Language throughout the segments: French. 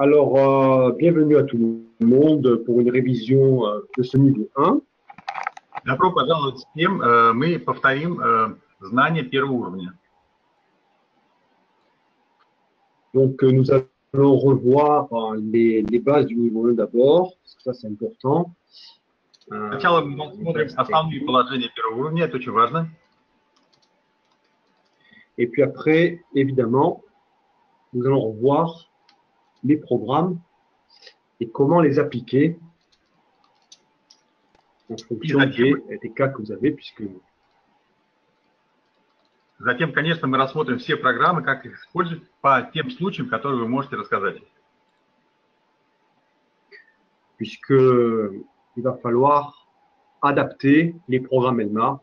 Alors, bienvenue à tout le monde pour une révision de ce niveau 1. Добро пожаловать всем. Мы повторим знания первого уровня. Donc, nous allons revoir les bases du niveau 1 d'abord, parce que ça, c'est important. Сначала мы посмотрим основные положения первого уровня, это очень важно. Et puis après, évidemment, nous allons revoir les programmes et comment les appliquer en fonction des cas que vous avez, puisque... Затем, конечно, мы рассмотрим все программы, как их использовать по тем случаям, которые вы можете рассказать. Puisque il va falloir adapter les programmes ELMA.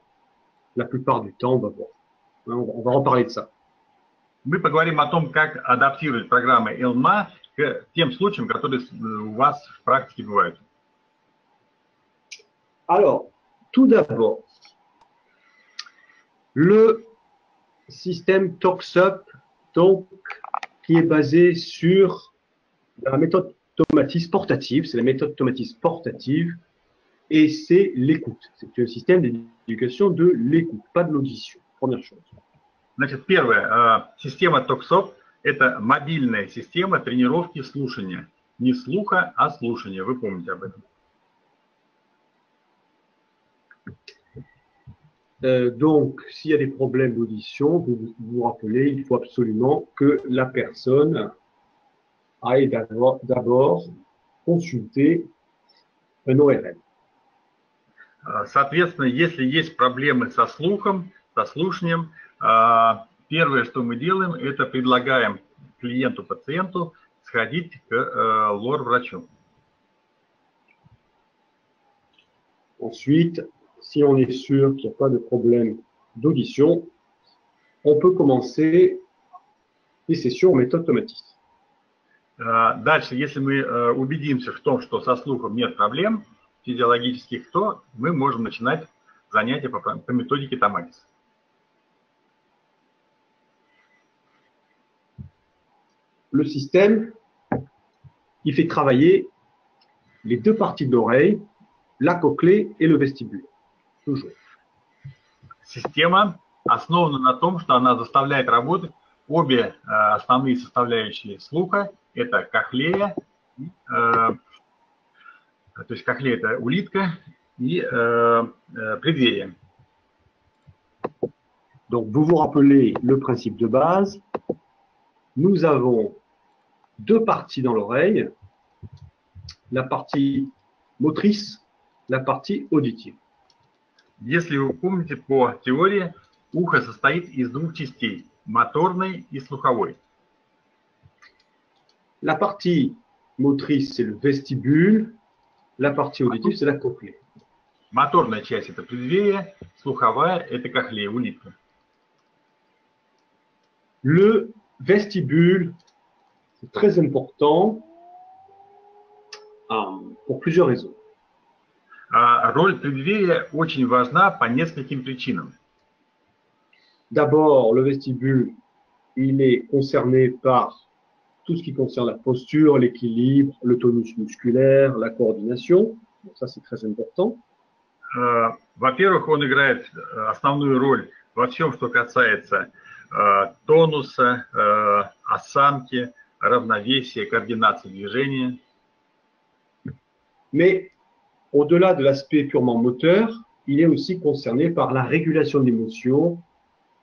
La plupart du temps, on va reparler de ça. Мы поговорим о том, как адаптировать программы ELMA к тем случаям, которые у вас в практике бывают. Alors, tout d'abord, le système TalkSup, donc, qui est basé sur la méthode Tomatis portative, c'est la méthode Tomatis portative, et c'est l'écoute. C'est un système d'éducation de l'écoute, pas de l'audition, première chose. Значит, первое, система TalkSup – это мобильная система тренировки слушания. Не слуха, а слушания. Вы помните об этом. Donc, s'il y a des problèmes d'audition, vous vous rappelez, il faut absolument que la personne aille d'abord consulter un ORL. Соответственно, если есть проблемы со слухом, со слушанием, первое, что мы делаем, это предлагаем клиенту-пациенту сходить к лор-врачу. Ensuite, si on est sûr qu'il n'y a pas de problème d'audition, on peut commencer les sessions en méthode Tomatis. Дальше, если мы убедимся в том, что со слухом нет проблем физиологических, то мы можем начинать занятия по методике Tomatis. Le système, il fait travailler les deux parties de l'oreille, la cochlée et le vestibule. Toujours. Система основана на том, что она заставляет работать обе основные составляющие слуха. Это кохлея, то есть кохлея – это улитка, и преддверие. Donc, vous vous rappelez le principe de base. Nous avons deux parties dans l'oreille, la partie motrice, la partie auditive. Если вы помните по теории, ухо состоит из двух частей – моторной и слуховой. La partie motrice, c'est le vestibule, la partie auditive, c'est la cochlée. Моторная часть – это преддверие, слуховая – это кохлея, улитка. Le vestibule, c'est très important pour plusieurs raisons. Роль преддверия очень важна по нескольким причинам. D'abord, le vestibule, il est concerné par tout ce qui concerne la posture, l'équilibre, le tonus musculaire, la coordination. Donc ça, c'est très important. Во-первых, он играет основную роль во всем, что касается тонуса, осанки, равновесия, координации движения. Mais au-delà de l'aspect purement moteur, il est aussi concerné par la régulation de l'émotion,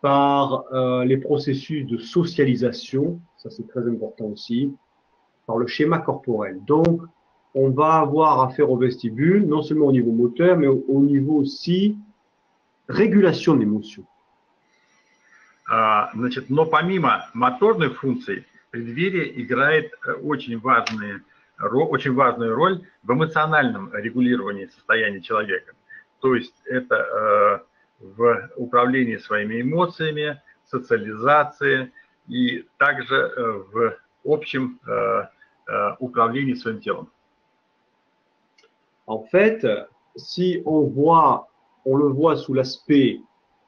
par les processus de socialisation, ça c'est très important aussi, par le schéma corporel. Donc, on va avoir affaire au vestibule, non seulement au niveau moteur, mais au niveau aussi régulation de l'émotion. Значит, но помимо моторных функций, преддверие играет очень важную роль в эмоциональном регулировании состояния человека. То есть это в управлении своими эмоциями, социализации и также в общем управлении своим телом. En fait, si on le voit sous l'aspect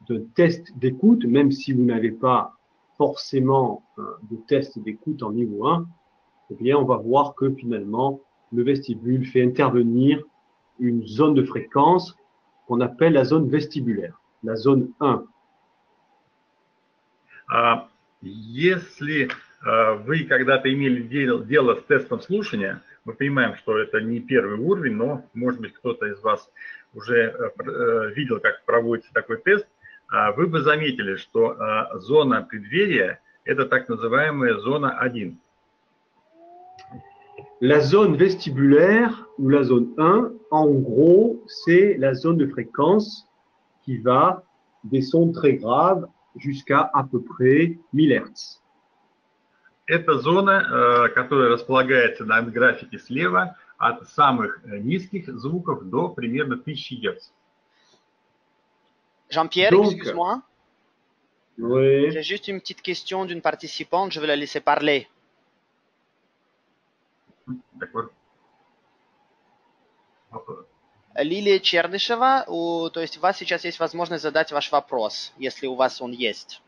de test d'écoute, même si vous n'avez pas forcément de test d'écoute en niveau 1, eh bien, on va voir que finalement, le vestibule fait intervenir une zone de fréquence qu'on appelle la zone vestibulaire, la zone 1. Если вы когда-то имели дело с тестом слушания, мы понимаем, что это не первый уровень, но, может быть, кто-то из вас уже видел, как проводится такой тест, вы бы заметили, что зона преддверия – это так называемая зона 1. La zone vestibulaire ou la zone 1, en gros, c'est la zone de fréquence qui va des sons très graves jusqu'à peu près 1000 Hz. Это зона, которая располагается на графике слева от самых низких звуков до примерно 1000 Гц. Jean-Pierre, excuse-moi. Oui. J'ai juste une petite question d'une participante, je vais la laisser parler. D'accord. Лилия Чердышева, то есть у вас сейчас есть возможность задать ваш вопрос, если у вас он есть.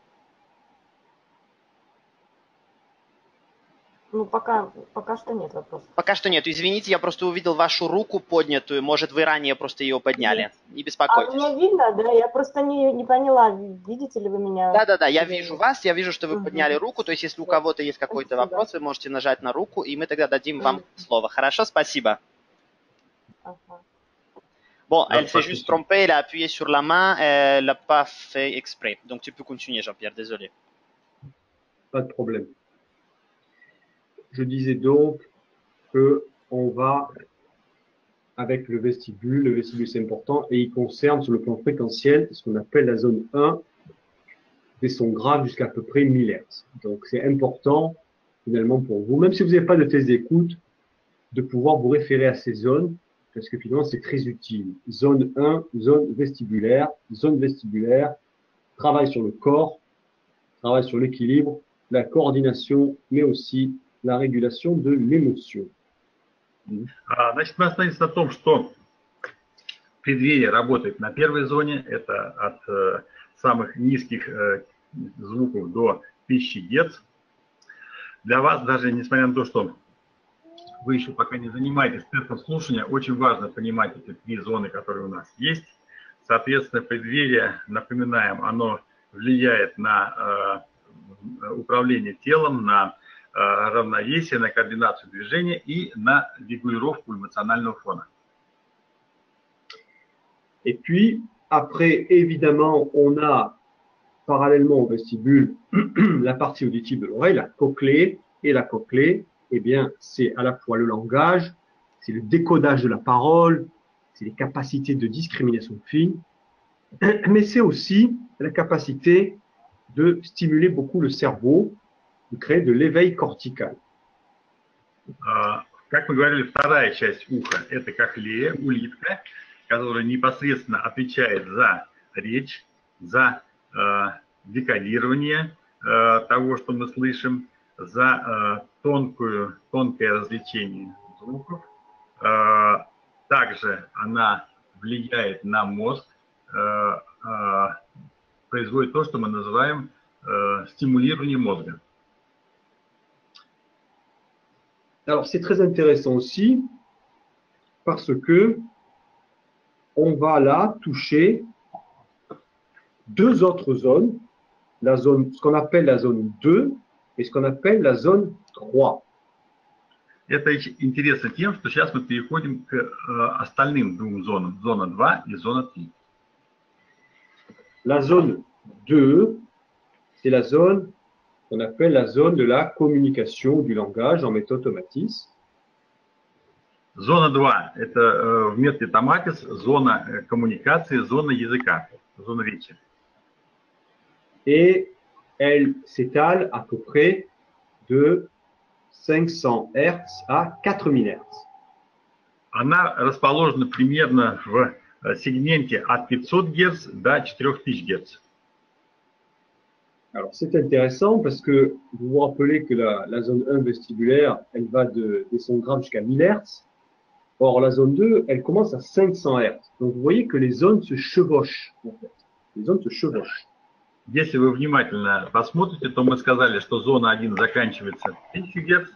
Ну, пока что нет вопросов. Пока что нет. Извините, я просто увидел вашу руку поднятую. Может, вы ранее просто ее подняли. Нет. Не беспокойтесь. Меня видно, да? Я просто не поняла, видите ли вы меня? Да, я вижу вас, я вижу, что вы подняли руку. То есть, если у кого-то есть какой-то вопрос, вы можете нажать на руку, и мы тогда дадим вам слово. Хорошо, спасибо. Bon, elle s'est juste trompée, elle a appuyé sur la main, elle l'a pas fait exprès. Donc, tu peux continuer, Jean-Pierre, désolé. Pas de problème. Je disais donc que on va avec le vestibule c'est important et il concerne sur le plan fréquentiel ce qu'on appelle la zone 1 des sons graves jusqu'à peu près 1000 Hz. Donc c'est important finalement pour vous, même si vous n'avez pas de test d'écoute, de pouvoir vous référer à ces zones parce que finalement c'est très utile. Zone 1, zone vestibulaire, travail sur le corps, travail sur l'équilibre, la coordination, mais aussi la régulation de l'émotion. Значит, мы остановились на том, что преддверие работает на первой зоне, это от самых низких звуков до 1000 Гц. Для вас, даже несмотря на то, что вы еще пока не занимаетесь тестом слушания, очень важно понимать эти три зоны, которые у нас есть. Соответственно, преддверие, напоминаем, оно влияет на управление телом, на равновесие, на коordination движения et на régulation émotionnelle fond. Et puis, après, évidemment, on a parallèlement au vestibule la partie auditive de l'oreille, la cochlée. Et la cochlée, eh bien, c'est à la fois le langage, c'est le décodage de la parole, c'est les capacités de discrimination fine, mais c'est aussi la capacité de stimuler beaucoup le cerveau, de créer de l'éveil cortical. Как мы говорили, вторая часть уха – это кохлея, улитка, которая непосредственно отвечает за речь, за декодирование того, что мы слышим, за тонкое развлечение звуков. Также она влияет на мозг, производит то, что мы называем стимулирование мозга. Alors, c'est très intéressant aussi parce que on va là toucher deux autres zones, la zone, ce qu'on appelle la zone 2 et ce qu'on appelle la zone 3. Это интересно тем, что сейчас мы переходим к остальным двум зонам, зона 2 и зона 3. La zone 2, c'est la zone qu'on appelle la zone de la communication du langage en méthode Tomatis. Зона 2 – это в методе Tomatis зона коммуникации, зона языка, зона речи. Et elle s'étale à peu près de 500 Hz à 4000 Hz. Она расположена примерно в сегменте от 500 Гц до 4000 Гц. Alors, c'est intéressant parce que vous vous rappelez que la zone 1 vestibulaire, elle va des sons graves jusqu'à 1000 Hz. Or, la zone 2, elle commence à 500 Hz. Donc, vous voyez que les zones se chevauchent, en fait. Les zones se chevauchent. Если вы внимательно посмотрите, то мы сказали, что зона 1 заканчивается 1000 Гц,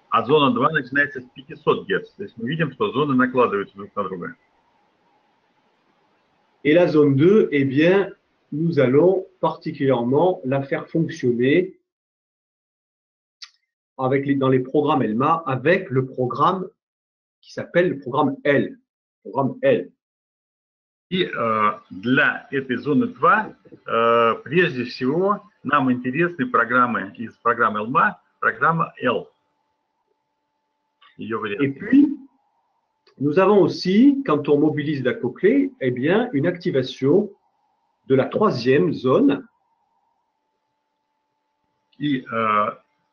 А зона 2 начинается с 500 Гц. То есть мы видим, что зоны накладываются друг на друга. Et la zone 2, eh bien, nous allons particulièrement la faire fonctionner dans les programmes ELMA avec le programme qui s'appelle le programme L. Programme L. И для этой зоны 2 прежде всего нам интересны программы из программы ELMA, программа L. Ее вариант. Et puis, nous avons aussi, quand on mobilise la cochlée, eh bien, une activation de la troisième zone. И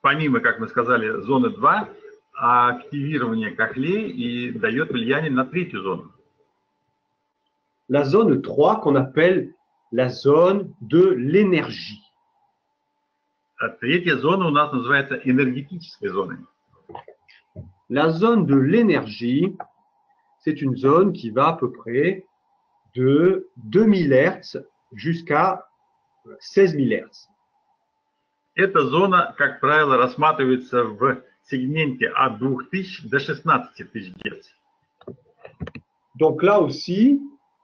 помимо, как мы сказали, зоны 2, активирование кохлеи и дает влияние на третью зону. La zone 3 qu'on appelle la zone de l'énergie. Третья зона у нас называется энергетической зоной. La zone de l'énergie, c'est une zone qui va à peu près de 2000 Hz jusqu'à 16 000 Hz. Эта зона, как правило, рассматривается в сегменте от 2000 до 16 000 Гц. Donc là aussi,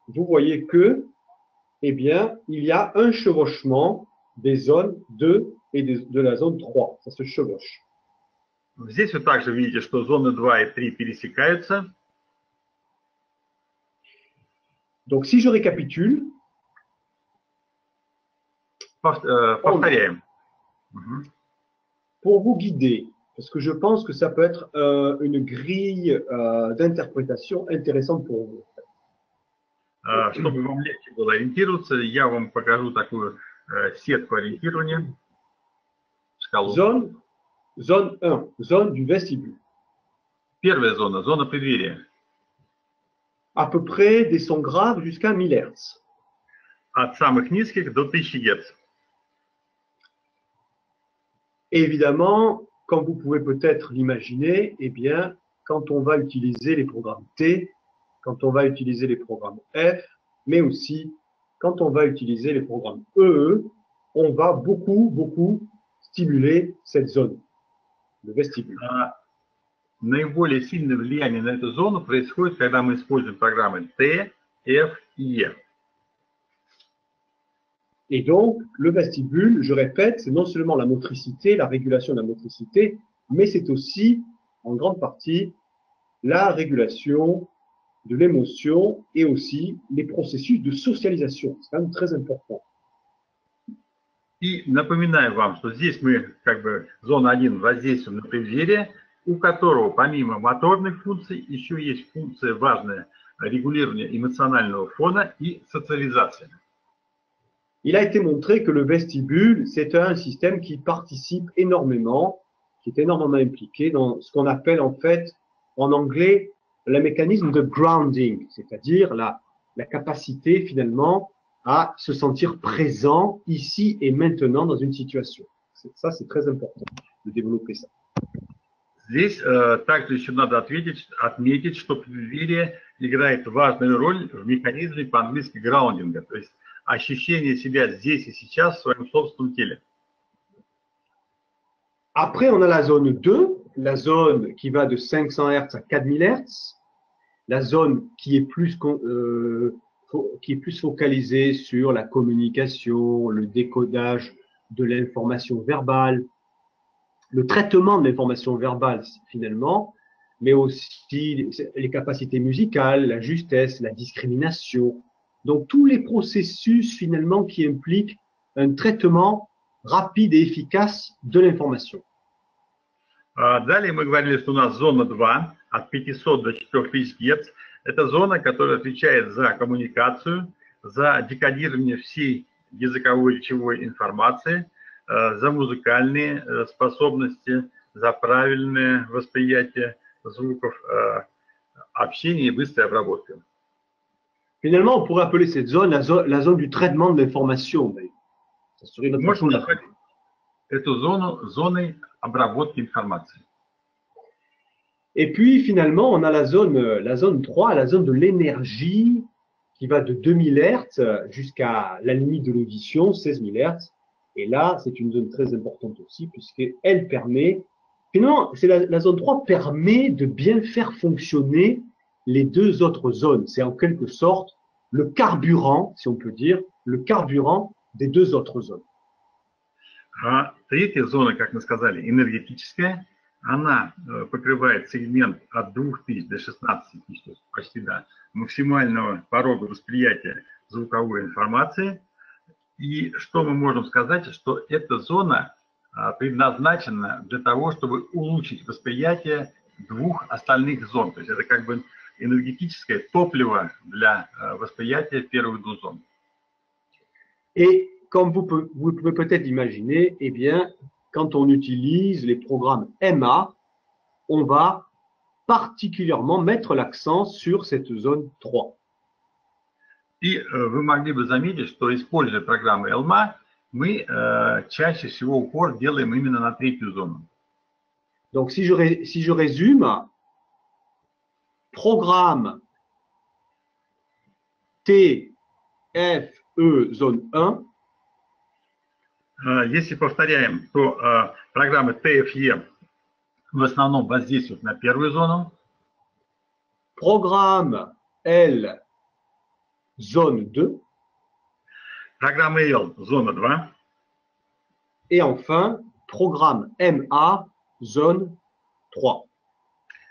vous voyez que, eh bien, il y a un chevauchement des zones 2 et de la zone 3. Ça se chevauche. Здесь вы также видите, что зоны 2 и 3 пересекаются. Donc si je récapitule, Повторяем. pour vous guider, parce que je pense que ça peut être une grille d'interprétation intéressante pour vous. Чтобы вам легче было ориентироваться, я вам покажу такую сетку ориентирования. Шкалу. Zone 1, zone du vestibule. Первая зона, зона преддверия. À peu près des sons graves jusqu'à 1000 Hz. От самых низких до 1000 Гц. Et évidemment, comme vous pouvez peut-être l'imaginer, eh bien, quand on va utiliser les programmes T, quand on va utiliser les programmes F, mais aussi quand on va utiliser les programmes EE, on va beaucoup stimuler cette zone, le vestibule. Наиболее сильное влияние на эту зону происходит, когда мы используем программы T, F и E. Et donc, le vestibule, je répète, c'est non seulement la motricité, la régulation de la motricité, mais c'est aussi, en grande partie, la régulation de l'émotion et aussi les processus de socialisation. C'est quand même très important. И напоминаю вам, что здесь мы, как бы, зона 1 воздействуем на преддверие, у которого помимо моторных функций еще есть функция важная регулирования эмоционального фона и социализации. Il a été montré que le vestibule, c'est un système qui participe énormément, qui est énormément impliqué dans ce qu'on appelle en fait, en anglais, le mécanisme de grounding, c'est-à-dire la capacité finalement à se sentir présent ici et maintenant dans une situation. Ça, c'est très important de développer ça. Здесь также еще надо отметить, что преддверие играет важную роль в механизме по-английски граундинга, то есть ощущение себя здесь и сейчас в своем собственном теле. Après, on a la zone 2, la zone qui va de 500 Hz à 4000 Hz, la zone qui est plus focalisée sur la communication, le décodage de l'information verbale, le traitement de l'information verbale finalement, mais aussi les capacités musicales, la justesse, la discrimination. Donc tous les processus finalement qui impliquent un traitement rapide et efficace de l'information. Далее мы говорили, что у нас зона 2 от 500 до 4000 Гц. Это зона, которая отвечает за коммуникацию, за декодирование всей языковой речевой информации, за музыкальные способности, за правильное восприятие звуков, общение и быстрая обработка. Finalement, on pourrait appeler cette zone la zone du traitement de l'information. Ça serait notre façon Можно назвать эту зону зоной обработки информации. Et puis finalement, on a la zone 3, la zone de l'énergie qui va de 2000 Hz jusqu'à la limite de l'audition, 16 000 Hz. Et là, c'est une zone très importante aussi puisqu'elle permet Finalement, la zone 3 permet de bien faire fonctionner les deux autres zones. C'est en quelque sorte le carburant, si on peut dire, le carburant des deux autres zones. А третья зона, как мы сказали, энергетическая, она покрывает сегмент от 2000 до 16 тысяч, то есть почти до максимального порога восприятия звуковой информации. И что мы можем сказать, что эта зона предназначена для того, чтобы улучшить восприятие двух остальных зон. То есть это как бы энергетическое topливо для восприятия первых двух зон. Et comme vous pouvez peut-être imaginer, eh bien, quand on utilise les programmes MA, on va particulièrement mettre l'accent sur cette zone 3. И вы могли бы заметить, что, используя программы ELMA, мы чаще всего упор делаем именно на третью зону. Donc, si je résume, programme T, F, E, zone 1. Если повторяем, то программы TFE в основном воздействуют на первую зону. Programme L, zone 2. Программа L, зона 2. Et enfin, programme MA, zone 3.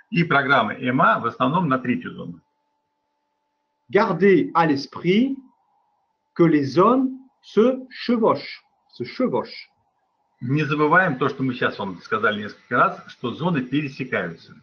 И программы MA в основном на третью зону. Gardez à l'esprit que les zones se chevauchent. Не забываем то, что мы сейчас вам сказали несколько раз, что зоны пересекаются.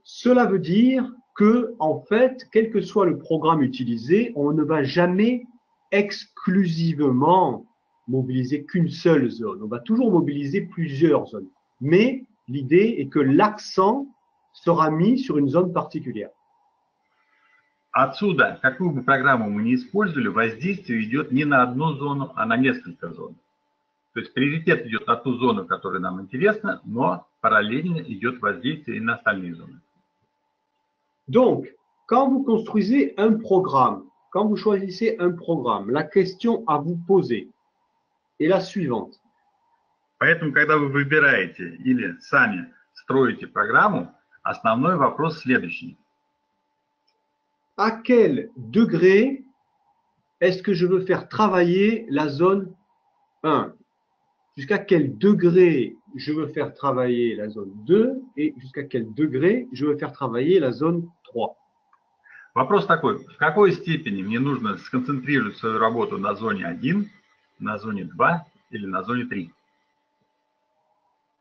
Cela veut dire que, en fait, quel que soit le programme utilisé, on ne va jamais exclusivement mobiliser qu'une seule zone. On va toujours mobiliser plusieurs zones. Mais l'idée est que l'accent sera mis sur une zone particulière. Отсюда, какую бы программу мы ни использовали, воздействие идет не на одну зону, а на несколько зон. То есть приоритет идет на ту зону, которая нам интересна, но параллельно идет воздействие и на остальные зоны. Donc, quand vous construisez un programme, quand vous choisissez un programme, la question à vous poser est la suivante. Поэтому, когда вы выбираете или сами строите программу, основной вопрос следующий. À quel degré est-ce que je veux faire travailler la zone 1? Jusqu'à quel degré je veux faire travailler la zone 2 et jusqu'à quel degré je veux faire travailler la zone 3? Вопрос такой, в какой степени мне нужно сконцентрировать свою работу на зоне 1, на зоне 2 или на зоне 3?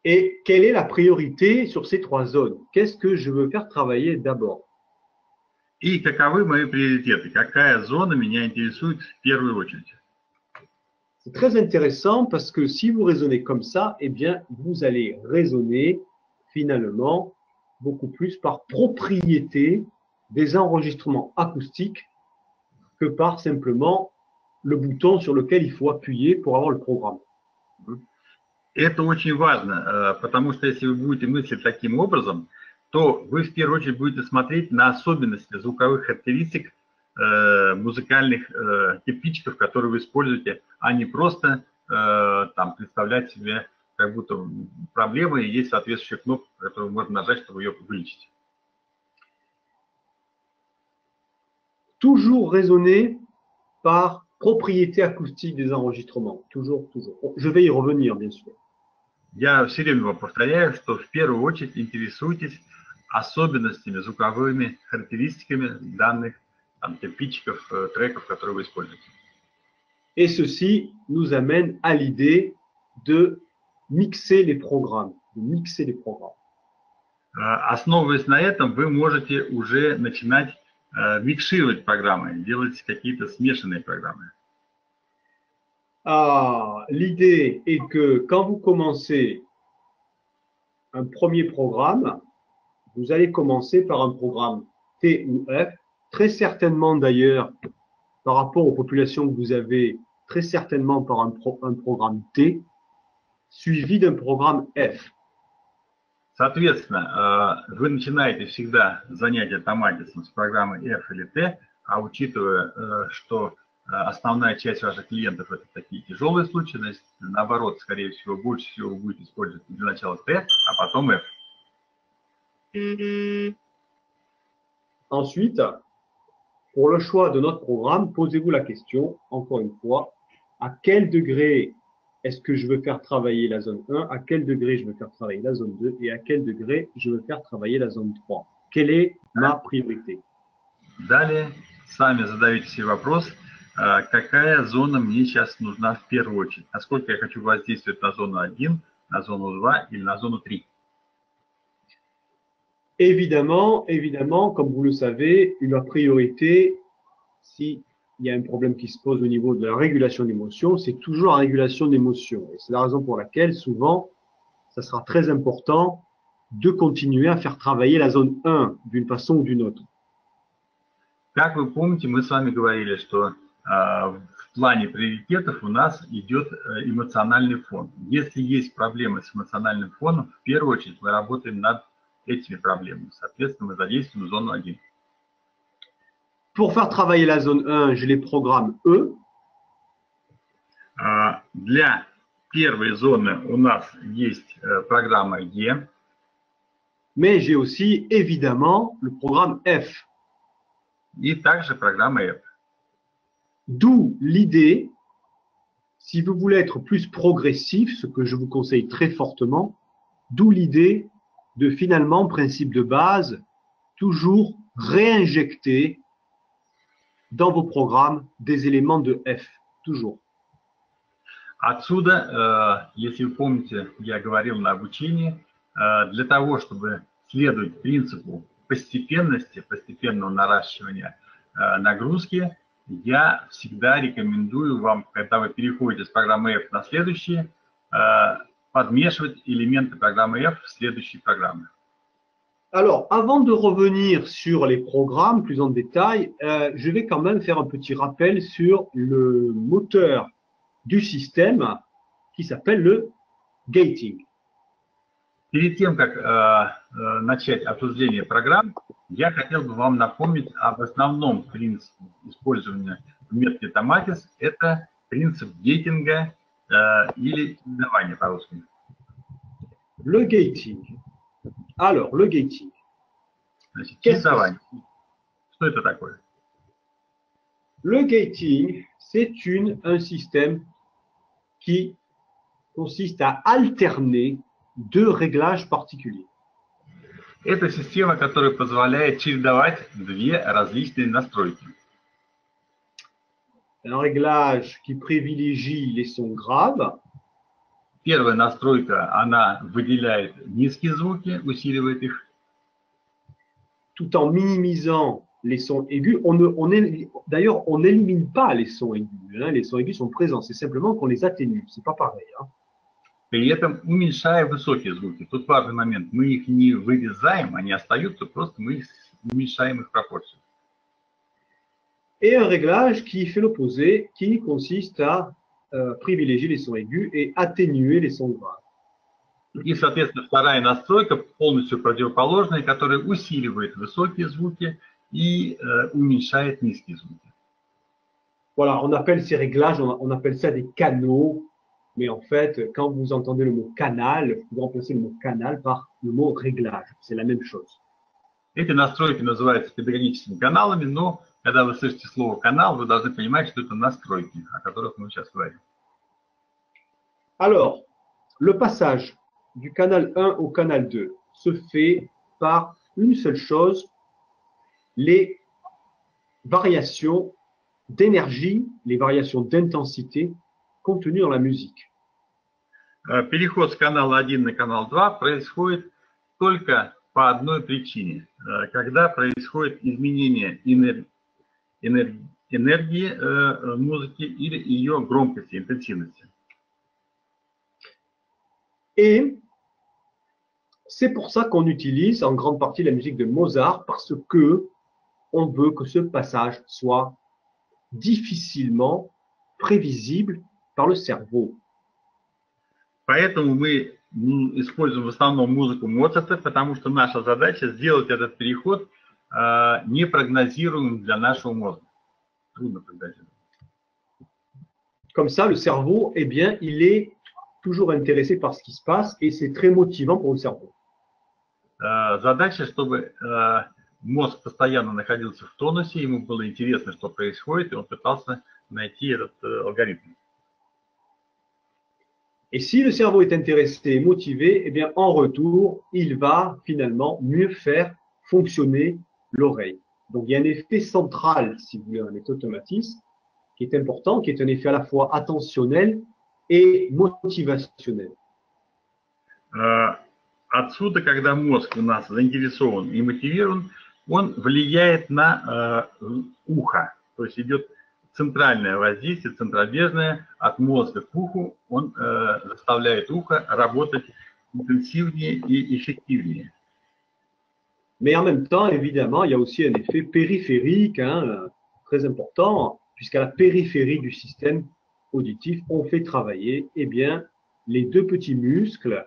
Et quelle est la priorité sur ces trois zones? Qu'est-ce que je veux faire travailler d'abord? И каковы мои приоритеты? Какая зона меня интересует в первую очередь? C'est très intéressant parce que si vous raisonnez comme ça, eh bien, vous allez raisonner finalement beaucoup plus par propriété des enregistrements acoustiques que par simplement le bouton sur lequel il faut appuyer pour avoir le programme. Это очень важно, потому что если вы будете мыслить таким образом, то вы в первую очередь будете смотреть на особенности звуковых характеристик музыкальных кирпичиков, которые вы используете, а не просто там представлять себе, как будто проблема и есть соответствующая кнопка, которую можно нажать, чтобы ее вылечить. Toujours raisonner par propriété acoustique des enregistrements. Toujours. Je vais y revenir, bien sûr. Я все время вам повторяю, что в первую очередь интересуйтесь особенностями, звуковыми характеристиками данных там, кирпичиков, треков, которые вы используете. Et ceci nous amène à l'idée de mixer les programmes. Основываясь на этом, вы можете уже начинать микшировать программы, делать какие-то смешанные программы. L'idée est que quand vous commencez un premier programme, vous allez commencer par un programme T ou F, très certainement d'ailleurs, par rapport aux populations que vous avez, très certainement par un programme T, suivi d'un programme F. Соответственно, вы начинаете всегда занятие томатисом с программы F или T, а учитывая, что основная часть ваших клиентов это такие тяжелые случаи, значит, наоборот, скорее всего, больше всего вы будете использовать для начала T, а потом F. Ensuite, pour le choix de notre programme, posez-vous la question, encore une fois, à quel degré est-ce que je veux faire travailler la zone 1, à quel degré je veux faire travailler la zone 2 et à quel degré je veux faire travailler la zone 3. Quelle est ma priorité? Далее сами задавите себе вопрос, какая зона мне сейчас нужна в первую очередь, насколько я хочу воздействовать на зону 1, на зону 2 или на зону 3. Évidemment, comme vous le savez, la priorité, s'il y a un problème qui se pose au niveau de la régulation d'émotions, c'est toujours la régulation d'émotions. Et c'est la raison pour laquelle, souvent, ça sera très important de continuer à faire travailler la zone 1 d'une façon ou d'une autre. Как вы помните, мы с вами говорили, что в плане приоритетов у нас идет эмоциональный фон. Если есть проблемы с эмоциональным фоном, в первую очередь мы работаем над этими проблемами. Соответственно, мы задействуем зону 1. Pour faire travailler la zone 1, j'ai les programmes E. Для первой зоны у нас есть программа E. Mais j'ai aussi, évidemment, le programme F. И также программа F. D'où l'idée, si vous voulez être plus progressif, ce que je vous conseille très fortement, d'où l'idée de finalement, principe de base, toujours réinjecter dans vos programmes des éléments de F. Toujours. Отсюда, если вы помните, я говорил на обучении, для того, чтобы следовать принципу постепенности, постепенного наращивания нагрузки, я всегда рекомендую вам, когда вы переходите с программы F на следующие, подмешивать элементы программы F в следующие программы. Alors, avant de revenir sur les programmes plus en détail, je vais quand même faire un petit rappel sur le moteur du système qui s'appelle le gating. Перед тем, как начать обсуждение программ, я хотел бы вам напомнить об основном принципе использования в методе Tomatis. Это принцип гейтинга или чередования по-русски. Le gating. Alors, le gating. Значит, чередование. Что это такое? Le gating, c'est un système qui consiste à alterner deux réglages particuliers. Это система, которая позволяет чередовать две различные настройки. Un réglage qui privilégie les sons graves. Первая настройка, она выделяет низкие звуки, усиливает их. Tout en minimisant les sons aigus. D'ailleurs, on n'élimine pas les sons aigus. Hein. Les sons aigus sont présents. C'est simplement qu'on les atténue. C'est pas pareil. Hein. При этом уменьшая высокие звуки. Тут важный момент. Мы их не вырезаем, они остаются, просто мы уменьшаем их пропорцию. Et un réglage qui fait l'opposé, qui consiste à privilégier les sons aigus et atténuer les sons graves. И, соответственно, вторая настройка полностью противоположная, которая усиливает высокие звуки и уменьшает низкие звуки. Voilà, on appelle ces réglages, on appelle ça des canaux. Mais en fait, quand vous entendez le mot canal, vous remplacez le mot canal par le mot réglage. C'est la même chose. Эти настройки называются педагогическими каналами, но когда вы слышите слово «канал», вы должны понимать, что это настройки, о которых мы сейчас говорим. Alors, le passage du canal 1 au canal 2 se fait par une seule chose, les variations d'énergie, les variations d'intensité contenues dans la musique. Переход с канала 1 на канал 2 происходит только по одной причине, когда происходит изменение энергии музыки или ее громкости, интенсивности. Et c'est pour ça qu'on utilise en grande partie la musique de Mozart, parce que on veut que ce passage soit difficilement prévisible par le cerveau. Поэтому мы используем в основном музыку Моцарта, потому что наша задача сделать этот переход непрогнозируемым для нашего мозга. Трудно прогнозировать. Comme ça, le cerveau, eh bien, il est toujours intéressé par ce qui se passe et c'est très motivant pour le cerveau. Задача, чтобы мозг постоянно находился в тонусе, ему было интересно, что происходит, и он пытался найти этот алгоритм. Et si le cerveau est intéressé et motivé, eh bien, en retour, il va finalement mieux faire fonctionner l'oreille. Donc, il y a un effet central, si vous voulez, dans la méthode automatisme, qui est important, qui est un effet à la fois attentionnel et motivationnel. Отсюда, когда мозг у нас заинтересован и мотивирован, он влияет на ухо. То есть идет центральное воздействие, центробежное от мозга к уху. Он заставляет ухо работать интенсивнее и эффективнее. Mais en même temps, évidemment, il y a aussi un effet périphérique, très important, puisqu'à la périphérie du système auditif, on fait travailler eh bien, les deux petits muscles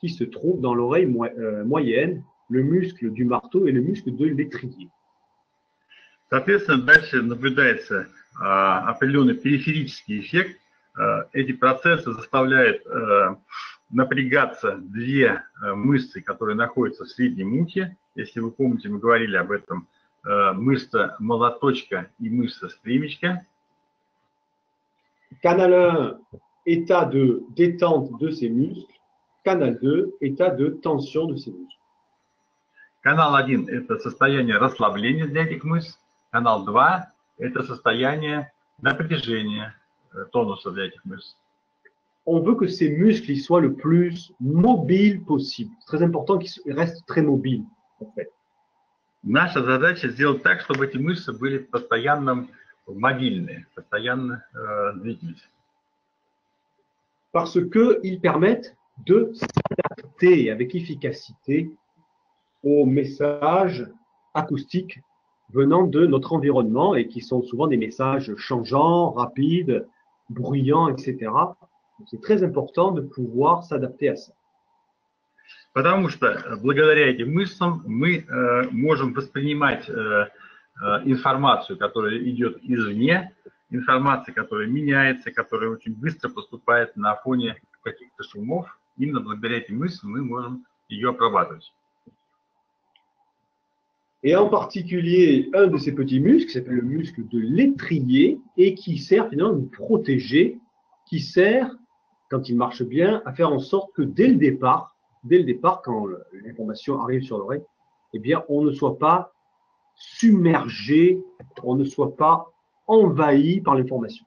qui se trouvent dans l'oreille moyenne, le muscle du marteau et le muscle de l'étrier. Соответственно, дальше наблюдается определенный периферический эффект. Эти процессы заставляют напрягаться две мышцы, которые находятся в среднем ухе. Если вы помните, мы говорили об этом, мышца молоточка и мышца стремечка. Canal 1, état de détente de ces muscles. Canal 2, état de tension de ces muscles. Канал 1 – это состояние расслабления для этих мышц. Канал 2 – это состояние напряжения, тонуса для этих мышц. On veut que ces muscles ils soient le plus mobiles possible. C'est très important qu'ils restent très mobiles, en fait. Наша задача сделать так, чтобы эти мышцы были постоянно мобильные, постоянно двигались. Parce qu'ils permettent de s'adapter avec efficacité aux messages acoustiques venant de notre environnement et qui sont souvent des messages changeants, rapides, bruyants, etc. C'est très important de pouvoir s'adapter à ça. Потому что благодаря этим мышцам мы можем воспринимать информацию, которая идет извне, информация, которая меняется, которая очень быстро поступает на фоне каких-то шумов. Именно благодаря этим мышцам мы можем ее обрабатывать. Et en particulier, un de ces petits muscles, qui s'appelle le muscle de l'étrier, et qui sert finalement à nous protéger, qui sert, quand il marche bien, à faire en sorte que dès le départ, quand l'information arrive sur l'oreille, eh bien, on ne soit pas submergé, on ne soit pas envahi par l'information.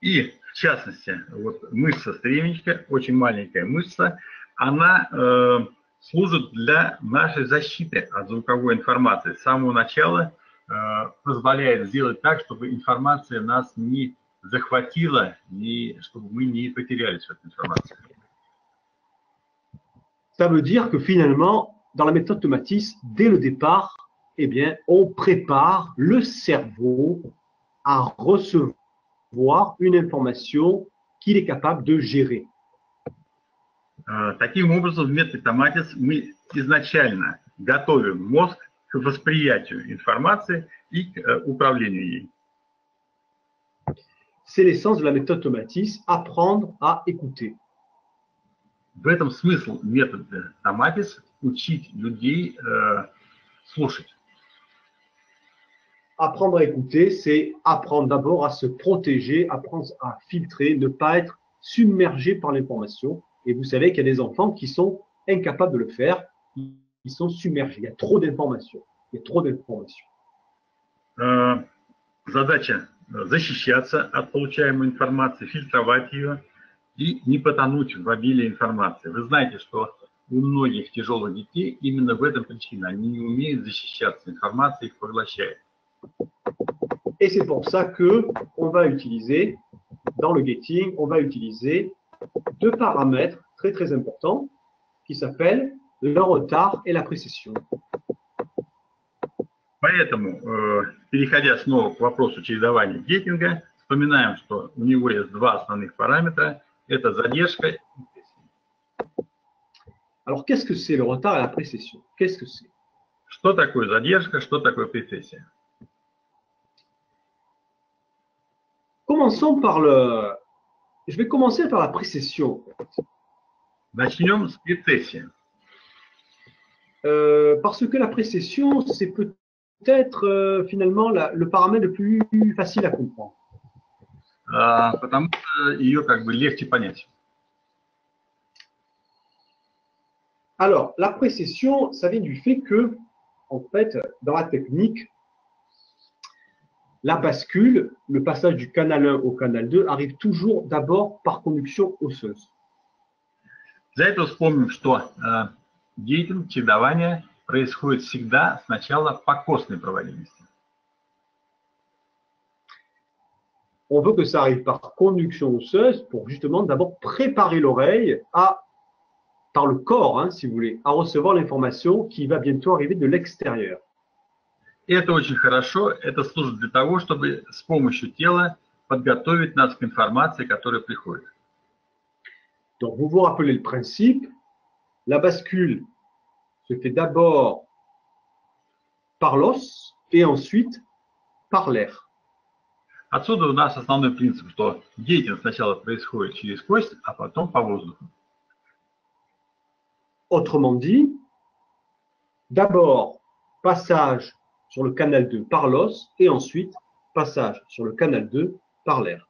И, в частности, вот мышца стремечка, очень маленькая мышца, она служит для нашей защиты от звуковой информации. С самого начала позволяет сделать так, чтобы информация нас не захватила, чтобы мы не потерялись в этой информации. Ça veut dire que finalement, dans la méthode automatisme, dès le départ, eh bien, on prépare le cerveau à recevoir une information qu'il est capable de gérer. Таким образом, в méthode Tomatis мы изначально готовим мозг к восприятию информации и к управлению ей. C'est l'essence de la méthode automatisme, apprendre à écouter. В этом смысл метода Tomatis – учить людей слушать. Apprendre à écouter, c'est apprendre d'abord à se protéger, apprendre à filtrer, ne pas être submergé par l'information. Et vous savez qu'il y a des enfants qui sont incapables de le faire, ils sont submergés. Il y a trop d'informations. Il y a trop d'informations. Задача защищаться от получаемой информации, фильтровать ее и не потонуть в обилии информации. Вы знаете, что у многих тяжелых детей именно в этом причина. Они не умеют защищаться, информация их поглощает. Et c'est pour ça qu'on va utiliser, dans le gating, on va utiliser deux paramètres très très importants qui s'appellent le retard et la précession. Поэтому, переходя снова к вопросу чередования геттинга, вспоминаем, что у него есть два основных параметра. Это задержка и précession. Alors, qu'est-ce que c'est le retard et la précession? Qu'est-ce que c'est? Что такое задержка, что такое précession? Commençons par le... Je vais commencer par la précession. Начнем с прецессии. Parce que la précession, c'est peut-être finalement le paramètre le plus facile à comprendre. Потому что ее как бы легче понять. Alors, la précession, ça vient du fait que, en fait, dans la technique, la bascule, le passage du canal 1 au canal 2 arrive toujours d'abord par conduction osseuse. Для этого вспомним, что деятельность чередования происходит всегда сначала по костной проводимости. On veut que ça arrive par conduction osseuse pour justement d'abord préparer l'oreille par le corps, hein, si vous voulez, à recevoir l'information qui va bientôt arriver de l'extérieur. И это очень хорошо, это служит для того, чтобы с помощью тела подготовить нас к информации, которая приходит. Donc, vous vous rappelez le principe, la bascule se fait d'abord par l'os et ensuite par l'air. Отсюда у нас основной принцип, что деятельность сначала происходит через кость, а потом по воздуху. Autrement dit, d'abord passage sur le canal 2 par l'os et ensuite passage sur le canal 2 par l'air.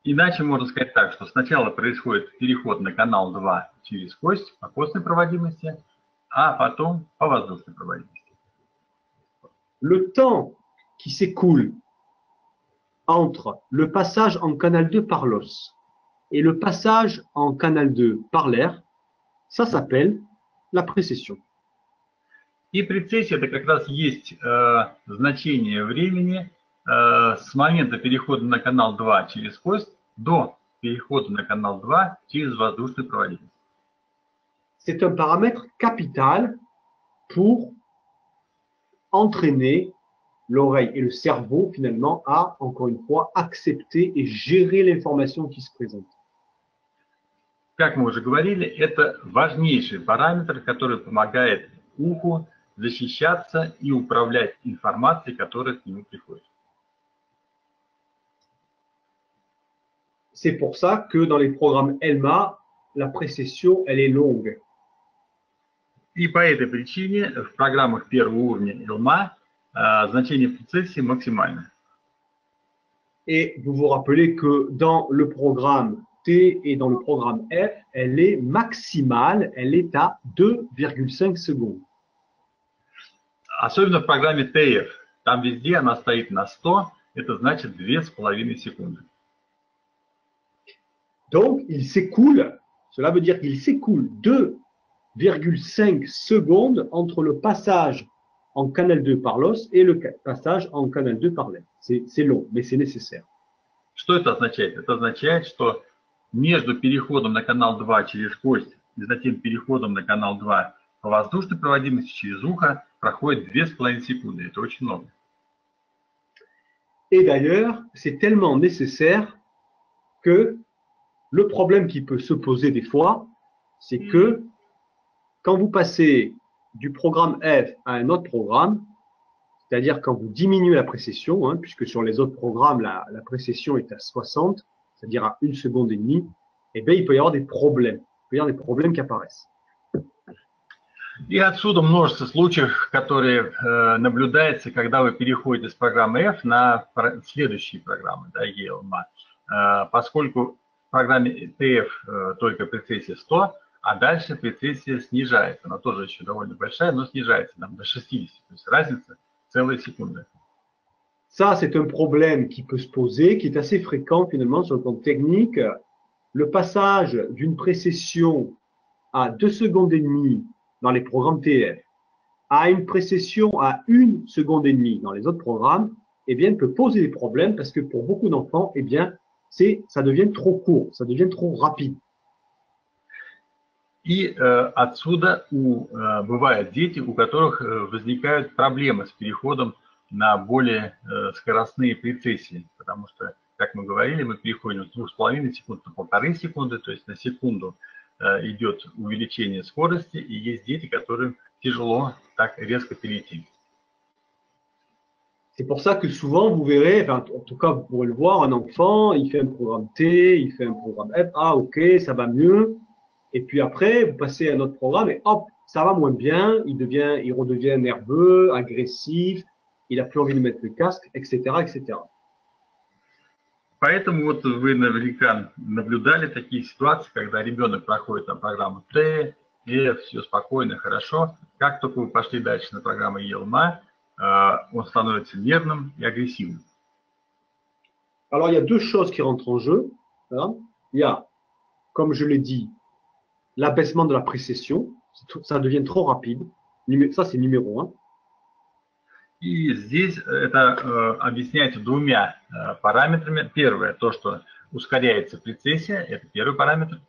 Иначе можно сказать так, что сначала происходит переход на канал 2 через кость по костной проводимости, а потом по воздушной проводимости. Le temps qui s'écoule entre le passage en canal 2 par l'os et le passage en canal 2 par l'air, ça s'appelle la précession. И прецессия это как раз есть значение времени с момента перехода на канал 2 через кость до перехода на канал 2 через воздушную проводимость. C'est un paramètre capital pour entraîner l'oreille et le cerveau finalement à, encore une fois, accepter et gérer l'information qui se présente. Как мы уже говорили, это важнейший параметр, который помогает уху защищаться и управлять информацией, которая к нему приходит. C'est pour ça que dans les programmes ELMA, la précession, elle est longue. И по этой причине в программах первого уровня ELMA значение прецессии максимальное. Et vous vous rappelez que dans le programme T et dans le programme F, elle est maximale, elle est à 2,5 secondes. Особенно в программе TF. Там везде она стоит на 100, это значит 2,5 секунды. Donc, il s'écoule, cela veut dire qu'il s'écoule 2,5 secondes entre le passage en canal 2 par l'os et le passage en canal 2 par l'air. C'est long, mais c'est nécessaire. Что это означает? Это означает, что между переходом на канал 2 через кость и затем переходом на канал 2 по воздушной проводимости через ухо проходит 2,5 секунды. Это очень много. Et d'ailleurs, c'est tellement nécessaire que le problème qui peut se poser des fois, c'est que quand vous passez du programme F à un autre programme, c'est-à-dire quand vous diminuez la précession, hein, puisque sur les autres programmes, la précession est à 60, c'est-à-dire à 1,5 seconde, eh bien, il peut y avoir des problèmes. Il peut y avoir des problèmes qui apparaissent. И отсюда множество случаев, которые наблюдаются, когда вы переходите с программы F на следующие программы, да, ELMA. Поскольку в программе TF только прецессия 100, а дальше прецессия снижается. Она тоже еще довольно большая, но снижается там, до 60. То есть разница целая секунда. Ça, c'est un problème qui peut se poser, qui est assez fréquent finalement sur le plan technique. Le passage d'une précession à 2,5 secondes dans les programmes TF à une précession à 1,5 seconde dans les autres programmes, eh bien, peut poser des problèmes parce que pour beaucoup d'enfants, eh bien, ça devient trop court, ça devient trop rapide. И отсюда бывают дети, у которых возникают проблемы с переходом на более скоростные прецессии, потому что, как мы говорили, мы переходим с 2,5 секунд на 1,5 секунды, то есть на секунду идет увеличение скорости, и есть дети, которым тяжело так резко перейти. C'est pour ça que souvent, vous verrez, enfin, en tout cas, vous pourrez le voir, un enfant, il fait un programme T, il fait un programme F, ah ok, ça va mieux. Et puis après, vous passez à un autre programme et hop, ça va moins bien, il redevient nerveux, agressif, il a plus envie de mettre le casque, etc., etc. Поэтому вот вы наверняка наблюдали такие ситуации, когда ребенок проходит там программу Т, F, все спокойно, хорошо. Как только вы пошли дальше на программу ELMA, он становится нервным и агрессивным. Alors, il y a deux choses qui rentrent en jeu. Hein. Il y a, comme je l'ai dit, l'abaissement de la précession. Ça devient trop rapide. Ça, c'est numéro 1. И здесь это объясняется двумя параметрами. Первое, то, что ускоряется прецессия, это первый параметр.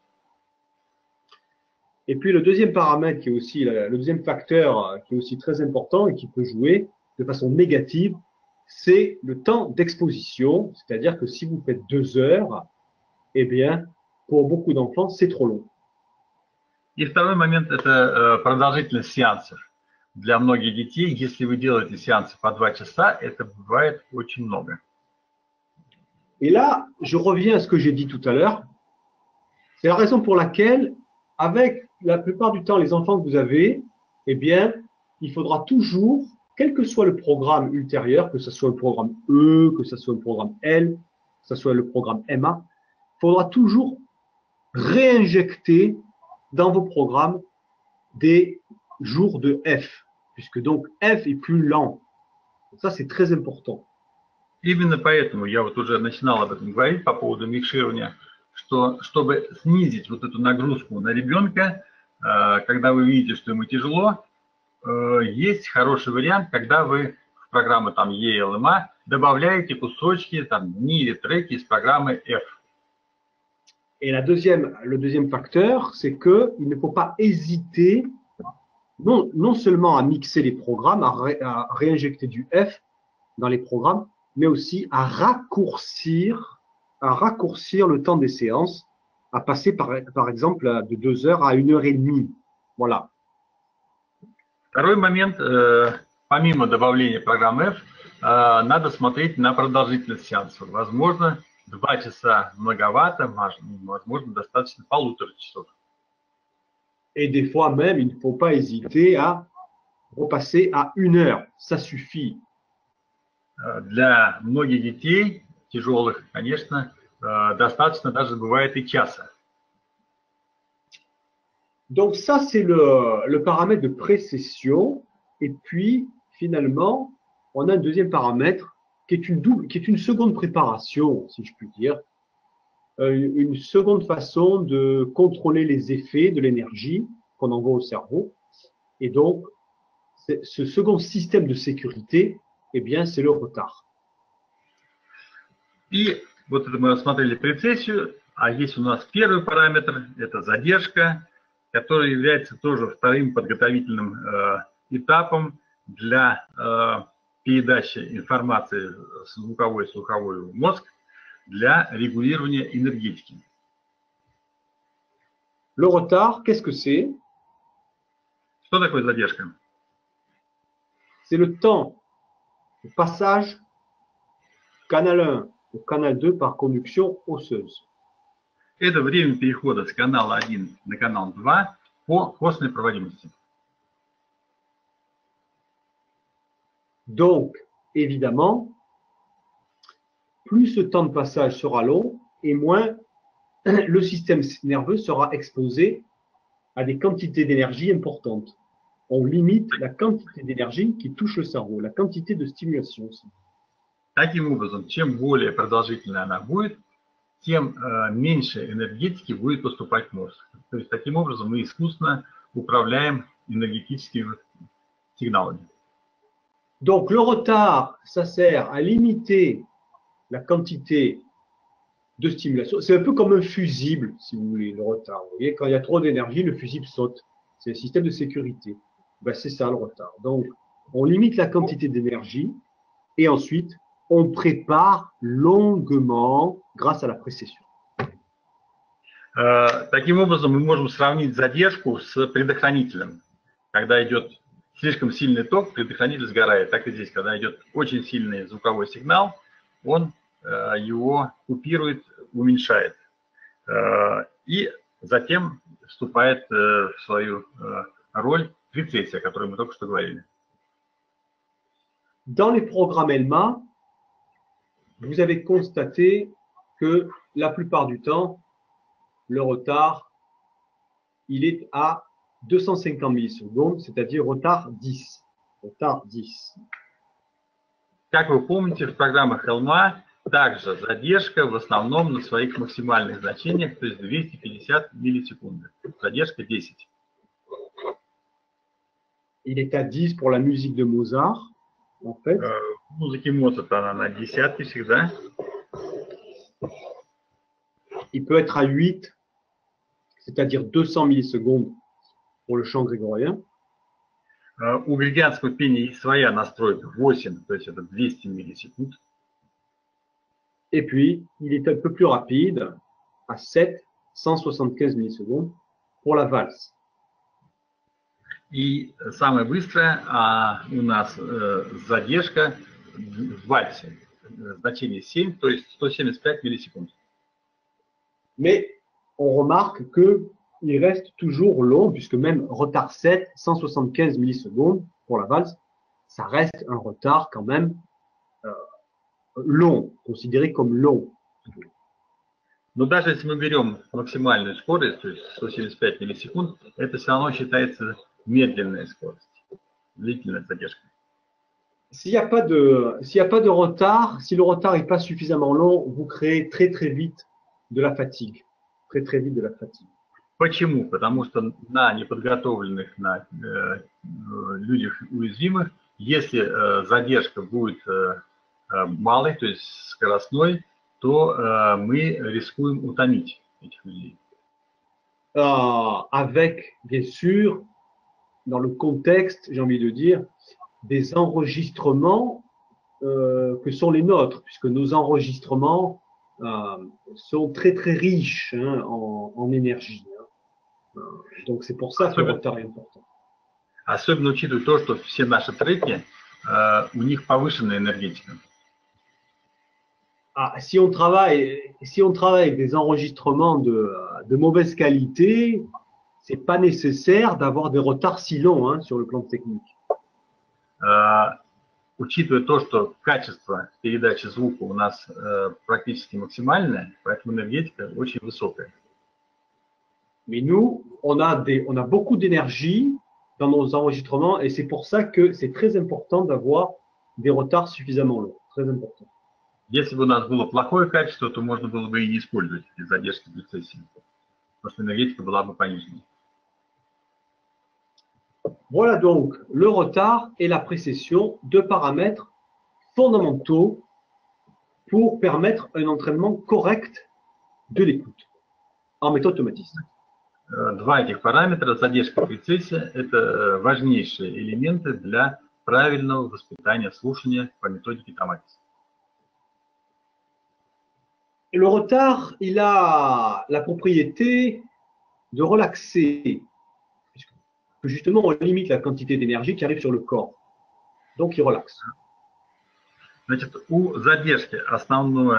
Et puis le deuxième paramètre qui est aussi, le deuxième facteur qui est aussi très important et qui peut jouer de façon négative, c'est le temps d'exposition. C'est-à-dire que si vous faites 2 heures, eh bien, pour beaucoup d'enfants, c'est trop long. И второй момент – это продолжительность сеансов. Для многих детей, если вы делаете сеансы по 2 часа, это бывает очень много. Et là, je reviens à ce que j'ai dit tout à l'heure. C'est la raison pour laquelle, avec la plupart du temps, les enfants que vous avez, eh bien, il faudra toujours, quel que soit le programme ultérieur, que ce soit le programme E, que ce soit le programme L, que ce soit le programme MA, il faudra toujours réinjecter dans vos programmes des jours de F, puisque donc F est plus lent. Ça, c'est très important. Именно поэтому я вот уже начинал об этом говорить по поводу микширования, что чтобы снизить вот эту нагрузку на ребенка, когда вы видите, что ему тяжело, есть хороший вариант, когда вы в программу там ELMA добавляете кусочки, там, дни или треки из программы F. Et le deuxième facteur, c'est qu'il ne faut pas hésiter non seulement à mixer les programmes, à réinjecter du F dans les programmes, mais aussi à raccourcir le temps des séances, à passer par exemple de 2 heures à 1h30. Voilà. Второй момент, помимо добавления программы F, надо смотреть на продолжительность сеанса. Возможно, 2 часа многовато, возможно, достаточно 1,5 часов. Et des fois même, il ne faut pas hésiter à repasser à 1 heure. Ça suffit. Для многих детей, тяжелых, конечно, достаточно даже бывает и часа. Donc ça, c'est le paramètre de précession. Et puis, finalement, on a un deuxième paramètre qui est une seconde préparation, si je puis dire. Une seconde façon de contrôler les effets de l'énergie qu'on envoie au cerveau. Et donc, ce second système de sécurité, eh bien, c'est le retard. И вот это мы рассмотрели прецессию, а есть у нас первый параметр, это задержка, который является тоже вторым подготовительным этапом для передачи информации звуковой и слуховой в мозг для регулирования énergétique. Le retard, qu'est-ce que c'est? Что такое задержка? C'est le temps de passage canal 1 au canal 2 par conduction osseuse. Это время перехода с канала 1 на канал 2 по костной проводимости. Donc, évidemment, plus ce temps de passage sera long et moins le système nerveux sera exposé à des quantités d'énergie importantes. On limite la quantité d'énergie qui touche le cerveau, la quantité de stimulation aussi. Таким образом, чем более продолжительная она будет, тем меньше энергетики будет поступать в мозг. То есть, таким образом, мы искусственно управляем энергетическими сигналами. Donc, le retard, ça sert à limiter la quantité de stimulation. C'est un peu comme un fusible, si vous voulez, le retard. Vous voyez, quand il y a trop d'énergie, le fusible saute. C'est le système de sécurité. Ben, c'est ça, le retard. Donc, on limite la quantité d'énergie et ensuite, on prépare longuement grâce à la précession. Таким образом, мы можем сравнить задержку с предохранителем. Когда идет слишком сильный ток, предохранитель сгорает. Так и здесь, когда идет очень сильный звуковой сигнал, он его купирует, уменьшает. И затем вступает в свою роль прецессия, о которой мы только что говорили. Dans les programmes ELMA, vous avez constaté que la plupart du temps, le retard, il est à 250 millisecondes, c'est-à-dire retard 10. Retard 10. Как вы помните, в программах ELMA также задержка в основном на своих максимальных значениях, то есть 250 миллисекунд. Задержка 10. Il est à 10 pour la musique de Mozart, en fait. В музыке Моцарта она на десятки всегда. Il peut être à 8, c'est-à-dire 200 millisecondes pour le chant grégorien. У григорианского пения есть своя настройка 8, то есть это 200 миллисекунд. Et puis, il est un peu plus rapide, à 7, 175 millisecondes pour la valse. И самое быстрое у нас задержка в вальсе. Значение 7, то есть 175 миллисекунд. Mais on remarque qu'il reste toujours long, puisque même retard 7, 175 millisecondes pour la valse, ça reste un retard quand même long, considéré comme long. Но даже если мы берем максимальную скорость, то есть 175 миллисекунд, это все равно считается медленная скорость, длительная задержка. S'il n'y a pas de retard, si le retard n'est pas suffisamment long, vous créez très très vite de la fatigue. Très très vite de la fatigue. Почему? Потому что на неподготовленных, на людях уязвимых, если задержка будет малой, то есть скоростной, то мы рискуем утомить этих людей. Avec, bien sûr, dans le contexte, j'ai envie de dire, des enregistrements que sont les nôtres, puisque nos enregistrements sont très très riches en énergie. Donc c'est pour ça que le retard est important. Особенно учитывая то, что все наши треки, у них повышенная энергетика. Si on travaille avec des enregistrements de mauvaise qualité, c'est pas nécessaire d'avoir des retards si longs sur le plan technique. Учитывая то, что качество передачи звука у нас практически максимальное, поэтому энергетика очень высокая. Mais nous, on a beaucoup d'énergie dans nos enregistrements et c'est pour ça que c'est très important d'avoir des retards suffisamment longs. Très important. Если бы у нас было плохое качество, то можно было бы и не использовать эти задержки прецессии, потому что энергетика была бы понижена. Voilà donc le retard et la précession, deux paramètres fondamentaux pour permettre un entraînement correct de l'écoute en méthode automatiste. Два этих параметра, задержка и прецессия, это важнейшие элементы для правильного воспитания слушания по методике Tomatis. Le retard, il a la propriété de relaxer, puisque justement on limite la quantité d'énergie qui arrive sur le corps. Donc il relaxe. Значит, у задержки основной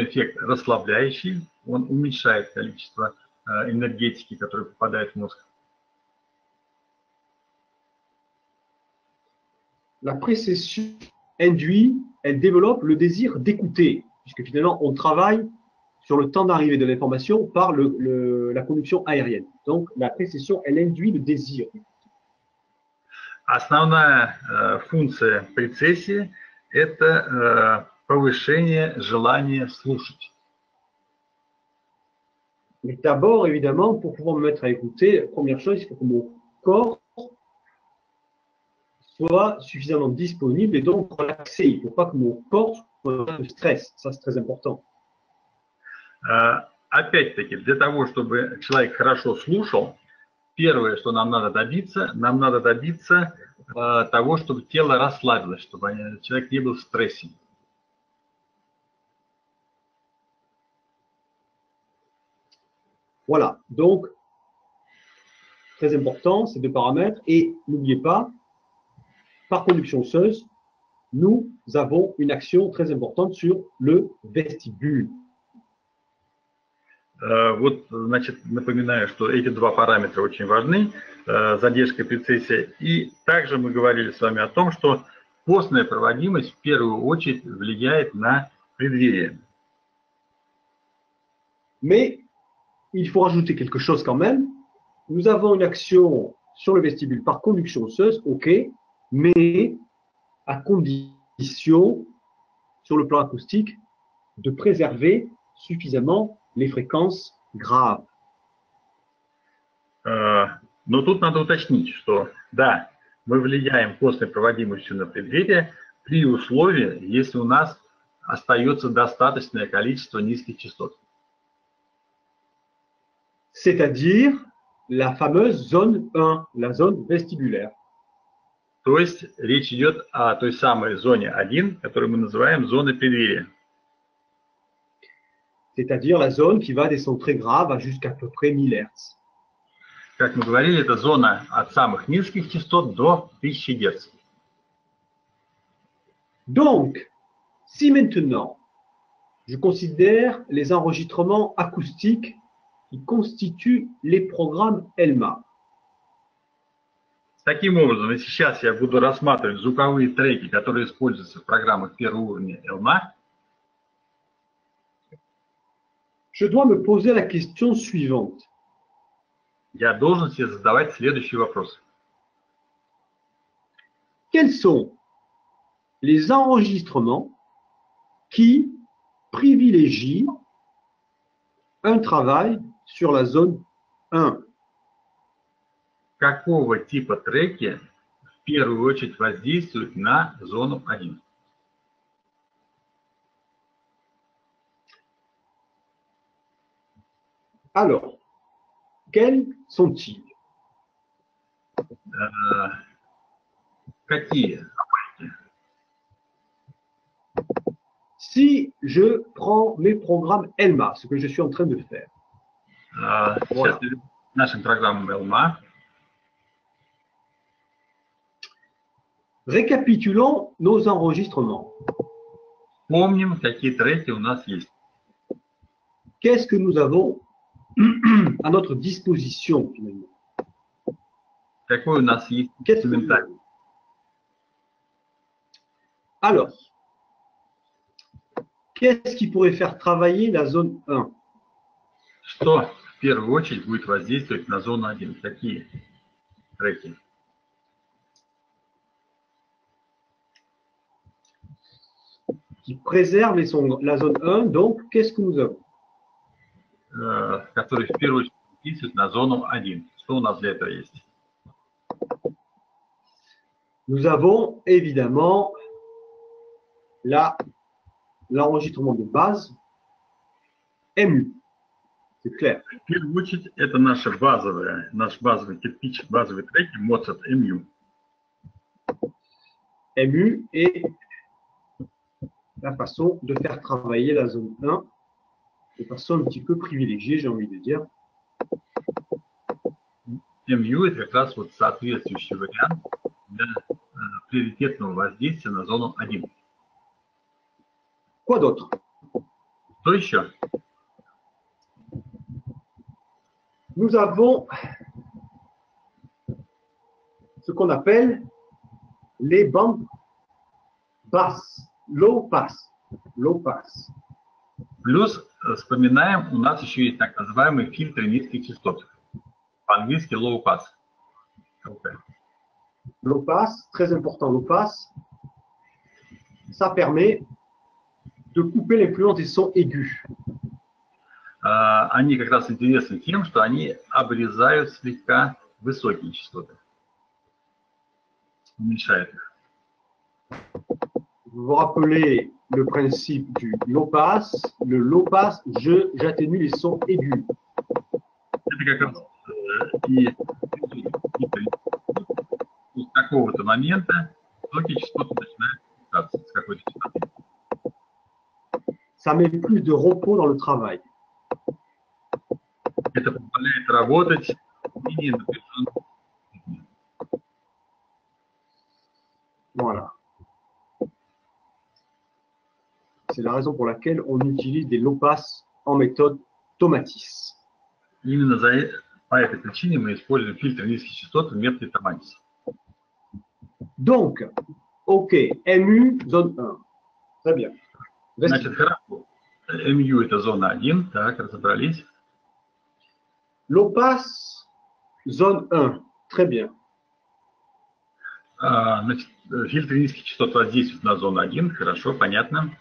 эффект расслабляющий, он уменьшает количество энергетики, которая попадает в мозг. La précession induit, elle développe le désir d'écouter, puisque finalement on travaille sur le temps d'arrivée de l'information par la conduction aérienne. Donc la précession, elle induit le désir. Основная функция прецессии – это повышение желания слушать. Mais d'abord, évidemment, pour pouvoir me mettre à écouter, première chose, il faut que mon corps soit suffisamment disponible et donc relaxé. Il ne faut pas que mon corps soit de stress. Ça, c'est très important. Опять-таки, для того, чтобы человек хорошо слушал, первое, что нам надо добиться того, чтобы тело расслабилось, чтобы человек не был в стрессе. Voilà. Donc, très important, ces deux paramètres. Et n'oubliez pas, par conduction osseuse, nous avons une action très importante sur le vestibule. Вот, значит, напоминаю, что эти два параметра очень важны, задержка и прецессия. И также мы говорили с вами о том, что постная проводимость в первую очередь влияет на преддверие. Mais il faut rajouter quelque chose quand même. Nous avons une action sur le vestibule par conduction osseuse, ok, mais à condition, sur le plan acoustique, de préserver suffisamment les fréquences graves. Но тут надо уточнить, что да, мы влияем постной проводимостью на преддверие при условии, если у нас остается достаточное количество низких частот. C'est-à-dire la fameuse zone 1, la zone vestibulaire. То есть речь идет о той самой зоне 1, которую мы называем зоной преддверия. C'est-à-dire la zone qui va des sons très graves à jusqu'à peu près 1000 Hz. Как мы говорили, это зона от самых низких частот до 1000 Гц. Donc, si maintenant je considère les enregistrements acoustiques qui constituent les programmes ELMA, Таким образом, и сейчас я буду рассматривать звуковые треки, которые используются в программах первого уровня ELMA, je dois me poser la question suivante. я должен себе задавать следующий вопрос. Quels sont les enregistrements qui privilégient un travail sur la zone 1? Какого типа треки в первую очередь воздействуют на зону 1? Alors, quels sont-ils? Какие? Si je prends mes programmes ELMA, ce que je suis en train de faire, Сейчас нашим программам ELMA. récapitulons nos enregistrements. Помним, какие треки у нас есть. Qu'est-ce que nous avons à notre disposition finalement? Какой у нас есть Qu'est-ce que nous инструментарий? avons? Alors, qu'est-ce qui pourrait faire travailler la zone 1? Что в первую очередь будет воздействовать на зону 1? Какие треки? Qui préserve la zone 1, donc qu'est-ce que nous avons? Которые в первую очередь воздействуют на зону 1. Что у нас для этого есть? Nous avons évidemment l'enregistrement de base MU. C'est clair. В первую очередь это наш базовый кирпич, базовый треки Mozart MU. MU est la façon de faire travailler la zone 1 de façon un petit peu privilégiée, j'ai envie de dire. MU это как раз вот соответствующий вариант для приоритетного воздействия на зону 1. Quoi d'autre? Что еще? Nous avons ce qu'on appelle les bandes basses, low pass. Low pass. Плюс, вспоминаем, у нас еще есть так называемые фильтры низких частот. По-английски low pass. Okay. Low pass, très important, low pass, ça permet de couper l'influence des sons aigus. Они как раз интересны тем, что они обрезают слегка высокие частоты. Уменьшают их. Vous vous rappelez le principe du low pass. Le low pass, j'atténue les sons aigus. Это как раз и с какого-то момента высокие частоты начинают спускаться с какой-то частоты. Ça met plus de repos dans le travail. Это позволяет работать в менее напряженных C'est la raison pour laquelle on utilise des low pass en méthode Tomatis. Именно по этой причине мы используем фильтр низких частот в методе Tomatis. Donc, OK, MU, zone 1. Très bien. Значит, хорошо. MU это зона 1, так, разобрались. Low pass, zone 1. Très bien. Значит, фильтр низких частот воздействует на зону 1, хорошо, понятно.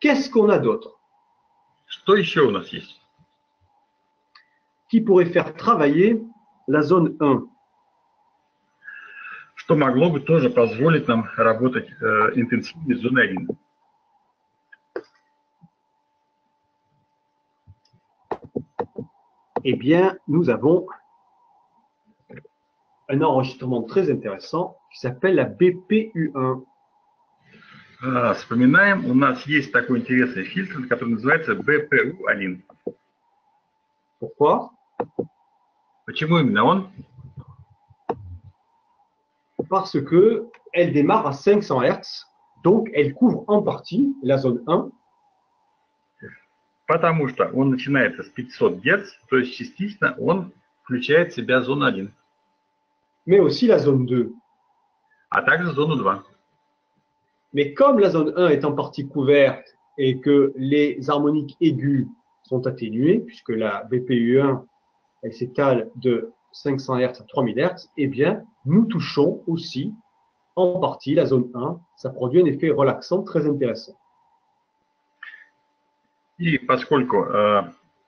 Qu'est-ce qu'on a d'autre? Что еще у нас есть? Qui pourrait faire travailler la zone 1? Что могло бы тоже позволить нам работать интенсивнее с зоной 1? Eh bien, nous avons un enregistrement très intéressant qui s'appelle la BPU1. Вспоминаем, у нас есть такой интересный фильтр, который называется BPU1. Pourquoi? Почему именно он? Parce que elle démarre à 500 Hz, donc elle couvre en partie la zone 1. Потому что он начинается с 500 Гц, то есть частично он включает в себя зону 1. Mais aussi la zone 2. А также зону 2. Mais comme la zone 1 est en partie couverte et que les harmoniques aiguës sont atténuées, puisque la BPU1 elle s'étale de 500 Hz à 3000 Hz, eh bien, nous touchons aussi en partie la zone 1. Ça produit un effet relaxant très intéressant. И поскольку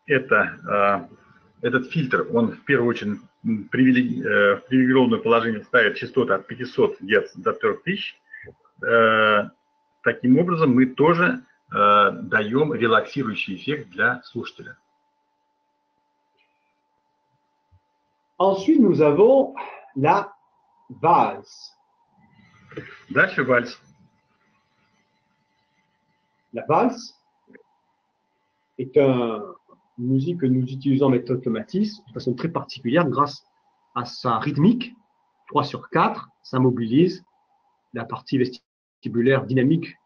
этот фильтр, он в первую очередь в привилегированное положение ставит частоты от 500 Гц до 3000, таким образом мы тоже даем релаксирующий эффект для слушателя. Ensuite, nous avons la valse. Дальше вальс. La valse est une musique que nous utilisons en méthode Tomatis de façon très particulière grâce à sa rythmique. 3/4, ça mobilise la partie vestibulaire dynamique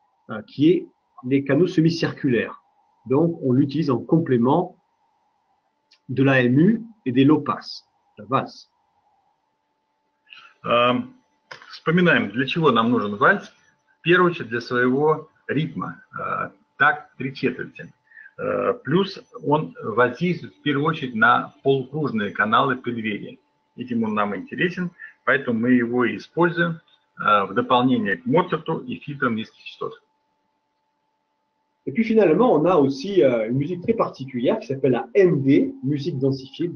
qui est les canaux semi-circulaires. Donc, on l'utilise en complément de la MU et des low pass, la valse. Вспоминаем, для чего нам нужен вальс. В первую очередь для своего ритма, такт 3/4. Плюс он воздействует в первую очередь на полукружные каналы преддверия. Этим он нам интересен, поэтому мы его используем в дополнение к Моцарту и фильтрам низких частот. Et puis finalement, on a aussi une musique très particulière qui s'appelle la MD, musique densifiée.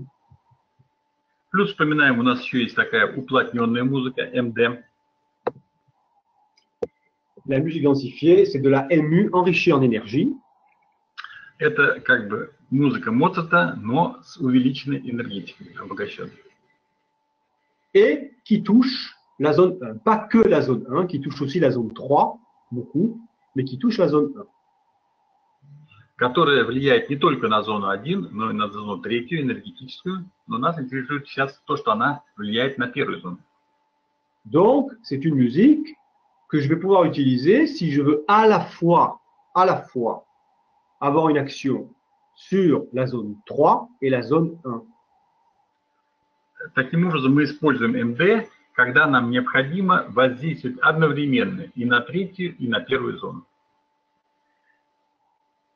Плюс вспоминаем, у нас еще есть такая уплотненная музыка, MD. La musique densifiée, c'est de la MU enrichie en énergie. Это как бы музыка Моцарта, но с увеличенной энергетикой, обогащенной. Et qui touche la zone 1, pas que la zone 1, qui touche aussi la zone 3, beaucoup, mais qui touche la zone 1. Которая влияет не только на зону 1, но и на зону 3 энергетическую, но нас интересует сейчас то, что она влияет на первую зону. Donc, c'est une musique que je vais pouvoir utiliser si je veux à la fois avoir une action sur la zone 3 et la zone 1. Таким образом, мы используем MD, когда нам необходимо воздействовать одновременно и на третью, и на первую зону.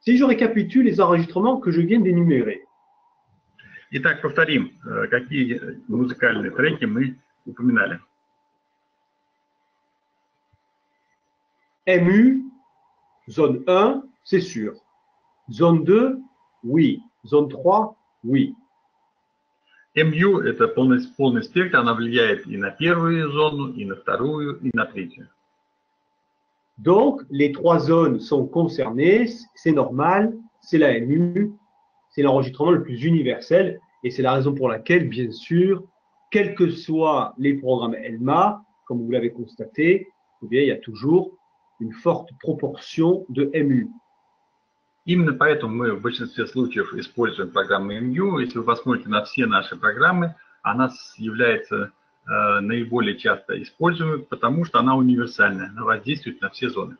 Si je récapitule les enregistrements que je viens d'énumérer. Итак, повторим, какие музыкальные треки мы упоминали. MU, zone 1, c'est sûr. Zone 2, oui. Zone 3, oui. MU – это полный спектр, она влияет и на первую зону, и на вторую, и на третью. Donc, les trois zones sont concernées, c'est normal, c'est la MU, c'est l'enregistrement le plus universel, et c'est la raison pour laquelle, bien sûr, quels que soient les programmes ELMA, comme vous l'avez constaté, eh bien, il y a toujours une forte proportion de MU. Именно поэтому мы в большинстве случаев используем программу MU. Если вы посмотрите на все наши программы, она является наиболее часто используемой, потому что она универсальная, она воздействует на все зоны.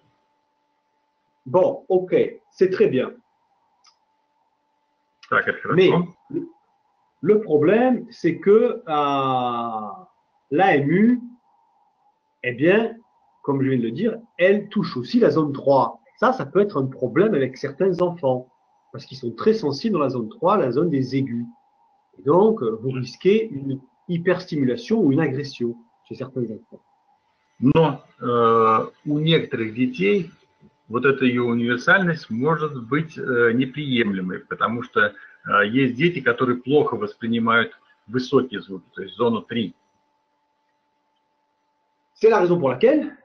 Bon, ok, c'est très bien. Так, это Mais хорошо. le problème, c'est que l'AMU, eh bien, comme je viens de le dire, elle touche aussi la zone 3. Ça peut être un problème avec certains enfants, parce qu'ils sont très sensibles dans la zone 3, la zone des aigus. Et donc, vous risquez une hyperstimulation ou une agression chez certains enfants. Но у некоторых детей вот эта ее универсальность может быть неприемлемой, потому что есть дети, которые плохо воспринимают высокие звуки, то есть зону 3. C'est la raison pour laquelle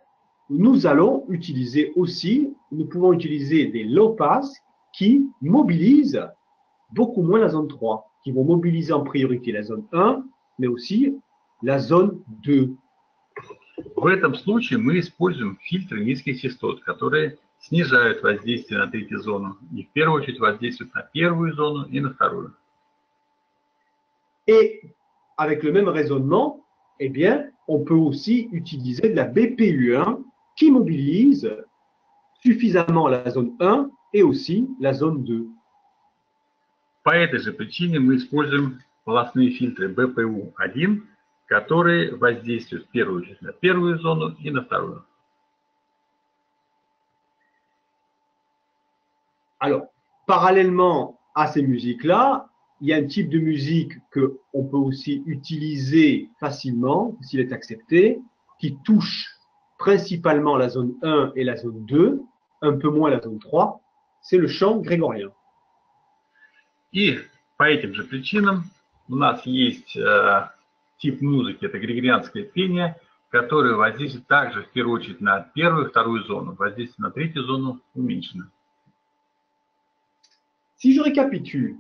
nous allons utiliser aussi, nous pouvons utiliser des low pass qui mobilisent beaucoup moins la zone 3, qui vont mobiliser en priorité la zone 1, mais aussi la zone 2. В этом случае мы используем фильтры низких частот, которые снижают воздействие на третью зону и в первую очередь воздействуют на первую зону и на вторую. Et avec le même raisonnement, eh bien, on peut aussi utiliser de la BPU1 qui mobilise suffisamment la zone 1 et aussi la zone 2. По этой же причине мы используем полостные фильтры BPU1, которые воздействуют в первую очередь на первую зону и на вторую. Alors, parallèlement à ces musiques-là, il y a un type de musique qu'on peut aussi utiliser facilement, s'il est accepté, qui touche principalement la zone 1 et la zone 2, un peu moins la zone 3, c'est le chant grégorien. И по этим же причинам у нас есть тип музыки, это григорианское пение, которое воздействует также в первую очередь на первую и вторую зону, воздействие на третью зону уменьшено. Si je récapitule,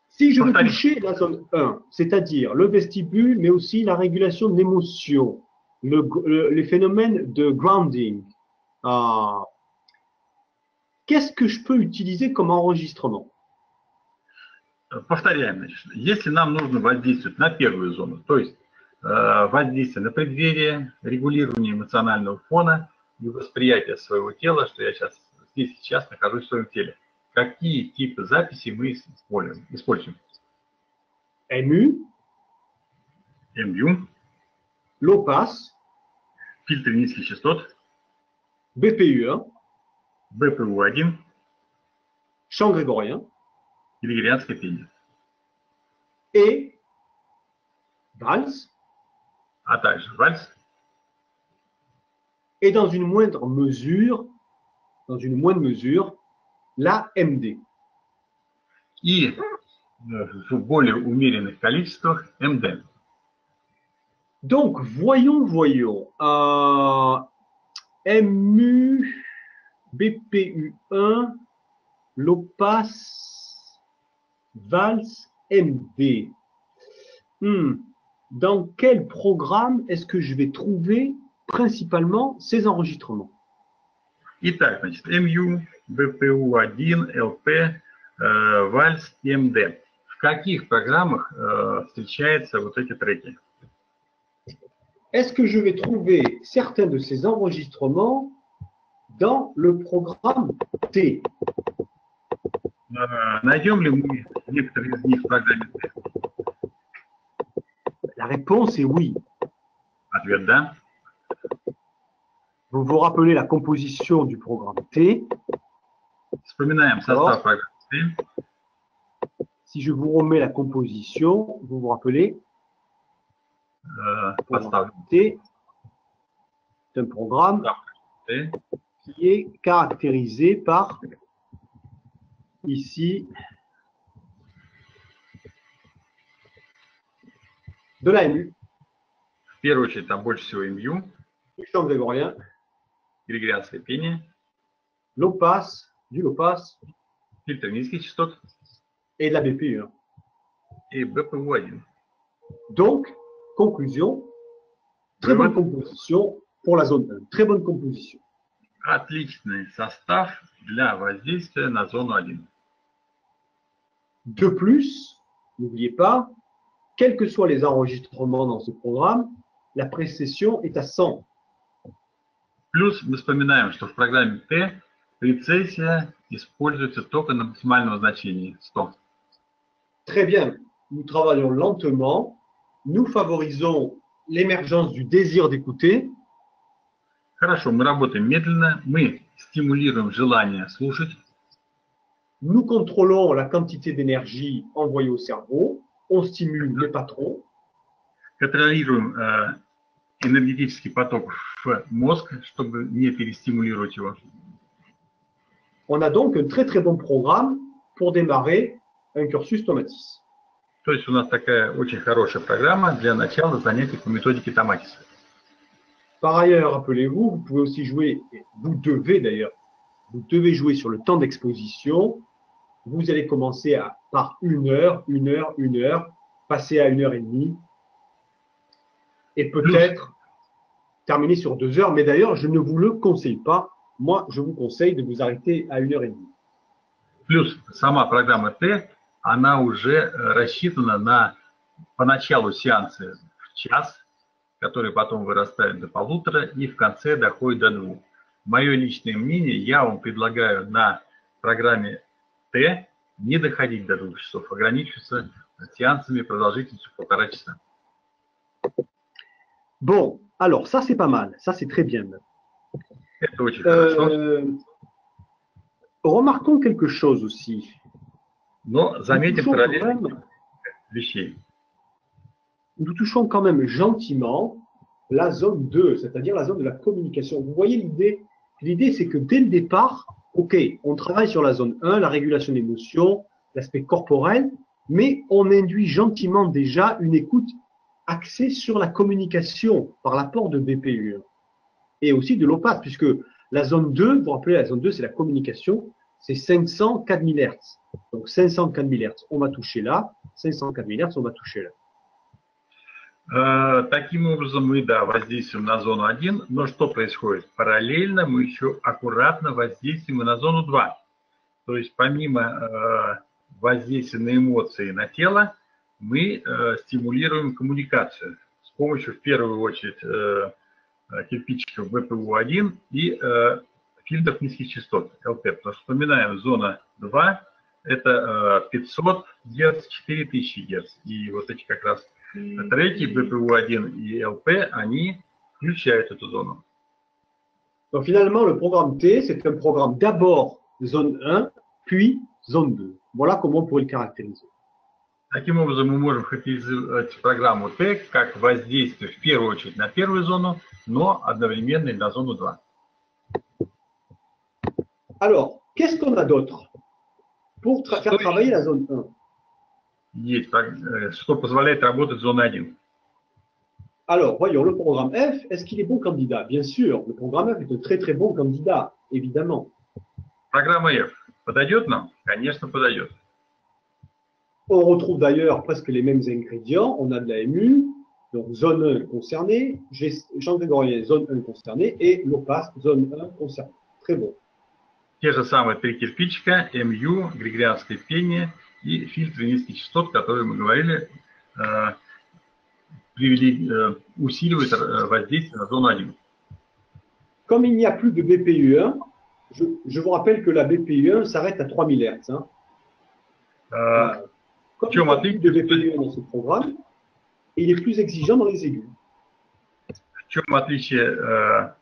si je veux toucher la zone 1, c'est-à-dire le vestibule, mais aussi la régulation de l'émotion, les phénomènes de grounding, qu'est-ce que je peux utiliser comme enregistrement? Повторяем, значит, если нам нужно воздействовать на первую зону, то есть воздействие на преддверие, регулирование эмоционального фона и восприятие своего тела, что я здесь сейчас нахожусь в своем теле, какие типы записей мы используем? MU, MU, low pass, фильтры низких частот, BPU1, BPU1, chant grégorien, григорианское пение, et valse, а также вальс, et dans une moindre mesure, la MD. и в более умеренных количествах МД. Donc, voyons. MU, BPU1, low pass, valse, MD. Dans quel programme est-ce que je vais trouver principalement ces enregistrements? Итак, значит, МЮ, БПУ1, ЛП, вальс и МД. В каких программах встречаются вот эти треки? Est-ce que je vais trouver certains de ces enregistrements dans le programme T? Найдем ли мы некоторые из них в программе T? La réponse est oui. Ответ да. Vous vous rappelez la composition du programme T. Вспоминаем состав программы T. Si je vous remets la composition, vous vous rappelez, T, c'est un programme qui est caractérisé par, ici, de la MU. В первую очередь там больше всего MU, Du chant grégorien, григорианское пение, low pass, du low pass фильтр низких частот et de la BPU1. и BPU1. Donc, conclusion, très bonne composition pour la zone 1. Très bonne composition. Отличный состав для воздействия на зону 1. De plus, n'oubliez pas, quels que soient les enregistrements dans ce programme, la précession est à 100. Плюс мы вспоминаем, что в программе T Прецессия используется только на максимальном значении 100. Très bien. Nous travaillons lentement. Nous favorisons l'émergence du désir d'écouter. Хорошо, мы работаем медленно, мы стимулируем желание слушать, Nous contrôlons la quantité d'énergie envoyée au cerveau. On stimule, mais pas trop. контролируем энергетический поток в мозг, чтобы не перестимулировать его. On a donc un très très bon programme pour démarrer un cursus Tomatis. То есть у нас такая очень хорошая программа для начала занятий по методике Томатиса. Par ailleurs, rappelez-vous, vous pouvez aussi jouer, vous devez jouer sur le temps d'exposition. Vous allez commencer par 1 heure, 1 heure, 1 heure, passer à 1 heure et demie, et peut-être terminer sur 2 heures. Mais d'ailleurs, je ne vous le conseille pas. Moi, je vous conseille de vous arrêter à 1 heure et demie. Плюс сама программа Т, она уже рассчитана на поначалу сеансы в час, которые потом вырастают до 1,5 и в конце доходят до 2. Мое личное мнение, я вам предлагаю на программе Т не доходить до 2 часов, ограничиваться сеансами продолжительностью 1,5 часа. Bon, alors ça c'est pas mal, ça c'est très bien. Это очень хорошо. Remarquons quelque chose aussi. Но заметим параллельно вещей. Nous touchons quand même gentiment la zone 2, c'est-à-dire la zone de la communication. Vous voyez l'idée? L'idée, c'est que dès le départ, OK, on travaille sur la zone 1, la régulation d'émotions, l'aspect corporel, mais on induit gentiment déjà une écoute axée sur la communication par l'apport de BPU et aussi de l'OPAS, puisque la zone 2, vous vous rappelez, la zone 2, c'est la communication, c'est 500 4000 Hz. Donc 500 4000 Hz, on va toucher là, 500 4000 Hz, on va toucher là. Таким образом мы, да, воздействуем на зону 1, но что происходит? Параллельно мы еще аккуратно воздействуем и на зону 2. То есть помимо воздействия на эмоции и на тело, мы стимулируем коммуникацию с помощью, в первую очередь, кирпичиков ВПУ-1 и фильтров низких частот, ЛТ. Потому что, вспоминаем, зона 2 – это 500 Гц, 4000 Гц. И вот эти как раз треки ВПУ-1 и ЛП, они включают эту зону. Donc finalement, le programme T, c'est un programme d'abord zone 1, puis zone 2. Voilà comment on pourrait le caractériser. Таким образом, мы можем характеризовать программу Т как воздействие в первую очередь на первую зону, но одновременно и на зону 2. Alors, qu'est-ce qu'on a d'autre pour faire travailler la zone 1? Есть, что позволяет работать зона 1. Alors, voyons, le programme F, est-ce qu'il est bon candidat? Bien sûr, le programme F est un très très bon candidat, évidemment. Программа F подойдет нам? Конечно, подойдет. On retrouve d'ailleurs presque les mêmes ingrédients. On a de la MU, donc zone 1 concernée, champ grégorien, zone 1 concernée, et l'OPAS, zone 1 concernée. Très bon. Те же самые три кирпичика, МЮ, григорианское пение и фильтры низких частот, которые мы говорили, усиливают воздействие на зону 1. Comme il n'y a plus de BPU1, je vous rappelle que la BPU1 s'arrête à 3000 Hz. Hein. Comme il n'y a plus de BPU1 dans ce programme, il est plus exigeant dans les aigus. В чем отличие?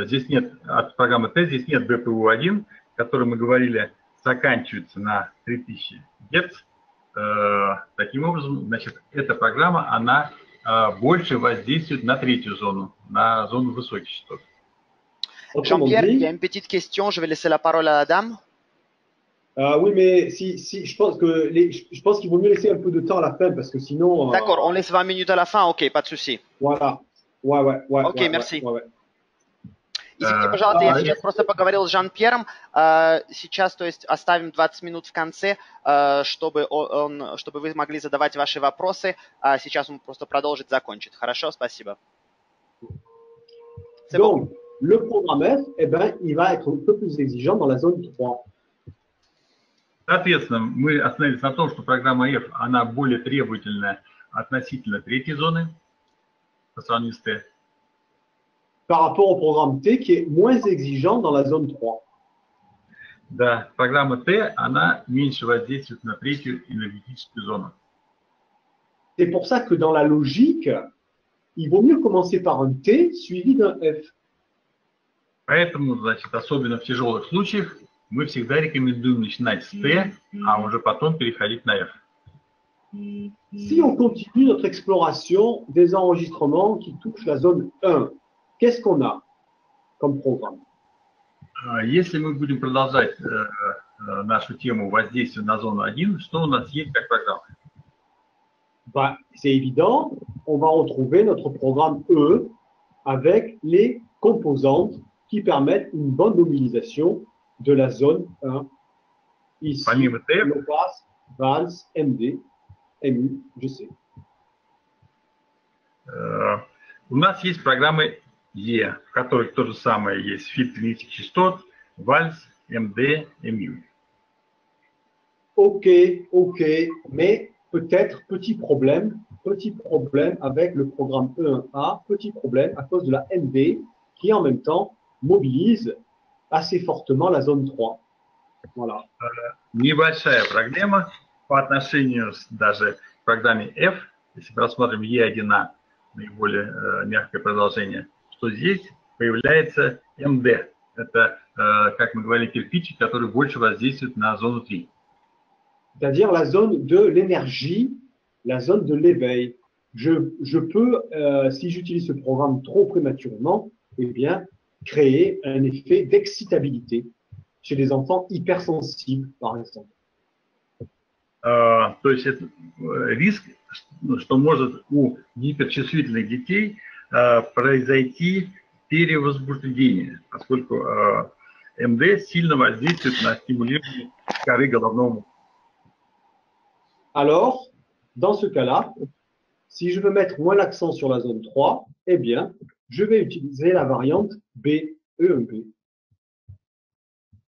Здесь нет, от программы Т, здесь нет БПУ-1, который, мы говорили, заканчивается на 3000 Гц. Таким образом, значит, эта программа, она больше воздействует на третью зону, на зону высоких частот. Jean-Pierre, il y a une petite question, je vais laisser la parole à la dame. Oui, mais si je pense qu'il vaut mieux laisser un peu de temps à la fin parce que sinon. D'accord, on laisse 20 minutes à la fin, ok, pas de souci. Voilà. Ouais. Ok, merci. Ouais. Извините, пожалуйста, я сейчас просто поговорил с Жан-Пьером. Сейчас, то есть, оставим 20 минут в конце, чтобы вы могли задавать ваши вопросы. Сейчас он просто продолжит, закончит. Хорошо, спасибо. Donc, le programme F, eh ben, il va être un peu plus exigeant dans la zone 3. Соответственно, мы остановились на том, что программа F, она более требовательная относительно третьей зоны, по сравнению с Т. Par rapport au programme T qui est moins exigeant dans la zone 3. Да, программа Т, она меньше воздействует на третью энергетическую зону. C'est pour ça que dans la logique, il vaut mieux commencer par un T suivi d'un F. Поэтому, значит, особенно в тяжелых случаях, мы всегда рекомендуем начинать с Т, а уже потом переходить на F. Si on continue notre exploration des enregistrements qui touchent la zone 1, qu'est-ce qu'on a comme programme? Если мы будем продолжать нашу тему воздействия на зону 1, что у нас есть как программа? Ben, c'est évident, on va retrouver notre programme E avec les composantes qui permettent une bonne mobilisation de la zone 1. Ici, Помимо Т, low pass, VALS, MD, MU, je sais. у нас есть программы Е, в которой то же самое есть фильтр низких частот, вальс, МД, МЮ. Ok, mais peut-être petit problème avec le programme E1A, petit problème à cause de la MD qui en même temps mobilise assez fortement la zone 3. Voilà. Небольшая проблема по отношению даже к программе F, если рассмотрим E1A, наиболее мягкое продолжение, что здесь появляется МД. Это, как мы говорили, кирпичик, который больше воздействует на зону 3. C'est-à-dire la zone de l'énergie, la zone de l'éveil. Je peux, si j'utilise ce programme trop prématurément, eh bien, créer un effet d'excitabilité chez des enfants hypersensibles, par exemple. То есть это риск, что может у гиперчувствительных детей произойти перевозбуждение, поскольку МД сильно воздействует на стимулирование коры головного мозга. Alors, dans ce cas-là, si je veux mettre moins l'accent sur la zone 3, eh bien, je vais utiliser la variante B, E1B.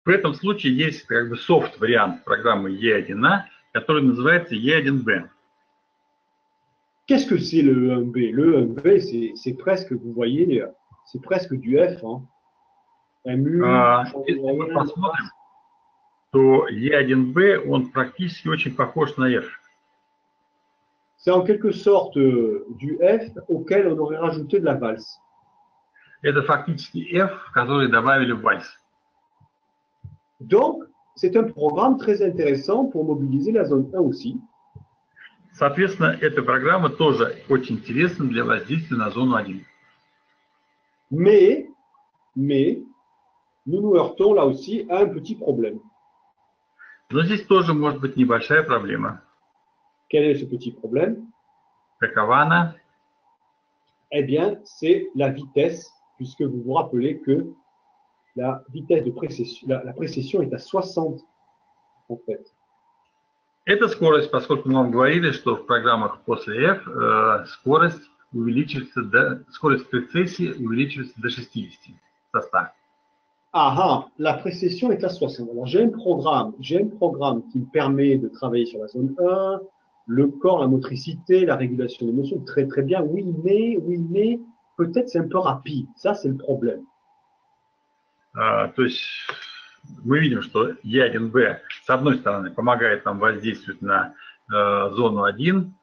В этом случае есть как бы софт-вариант программы E1A, который называется E1B. Qu'est-ce que c'est le E1B? Le E1B, c'est presque, vous voyez, c'est presque du F. Hein. MU, Если мы посмотрим, то E1B, он практически очень похож на F. C'est en quelque sorte du F auquel on aurait rajouté de la valse. Это фактически F, который добавили в вальс. Donc, c'est un programme très intéressant pour mobiliser la zone 1 aussi. Соответственно, эта программа тоже очень интересна для воздействия на зону 1. Mais, nous nous heurtons là aussi à un petit problème. Но здесь тоже может быть небольшая проблема. Quel est ce petit problème? Какова она? Eh bien, c'est la vitesse, puisque vous vous rappelez que la vitesse de précession, la précession est à 60 en fait. Это скорость, поскольку мы вам говорили, что в программах после F скорость прецессии увеличивается до 60 со 100. Ah, la précession est à 60. Alors, j'ai un programme qui me permet de travailler sur la zone 1, le corps, la motricité, la régulation des émotions, très très bien. Oui, mais peut-être c'est un peu rapide. Ça, c'est le problème. То есть мы видим, что E1B с одной стороны помогает нам воздействовать на зону 1,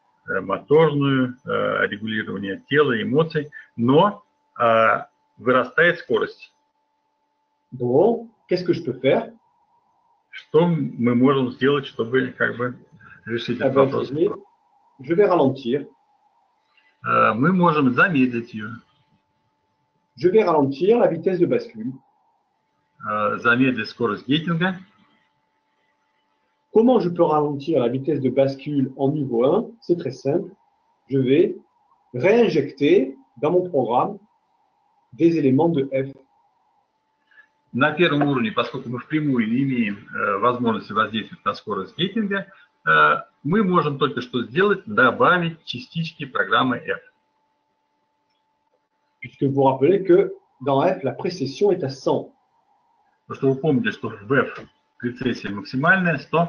моторную, регулирование тела, эмоций, но вырастает скорость. Bon, qu'est-ce que je peux faire? Что мы можем сделать, чтобы как бы решить этот вопрос? Je vais ralentir. Мы можем замедлить ее. Je vais ralentir la vitesse de bascule. Замедлить скорость гейтинга. Comment je peux ralentir la vitesse de bascule en niveau 1? C'est très simple. Je vais réinjecter dans mon programme des éléments de F. На первом уровне, поскольку мы впрямую не имеем возможности воздействовать на скорость гейтинга, мы можем только что сделать, добавить частички программы F. Puisque vous vous rappelez que dans F, la précession est à 100. Потому что вы помните, что в F прецессия максимальная 100.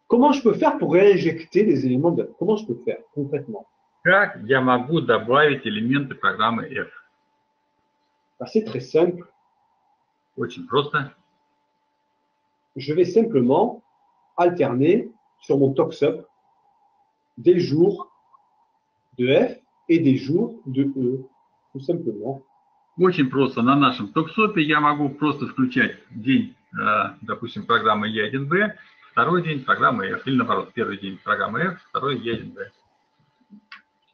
Comment je peux faire pour réinjecter des éléments de F? Comment je peux faire concrètement? Как я могу добавить элементы программы F? C'est très simple. Очень просто. Je vais simplement alterner sur mon tox-up des jours de F et des jours de E, tout simplement. Очень просто. На нашем токсопе я могу просто включать день, допустим, программы E1B, второй день программы F, или наоборот, первый день программы F, второй E1B.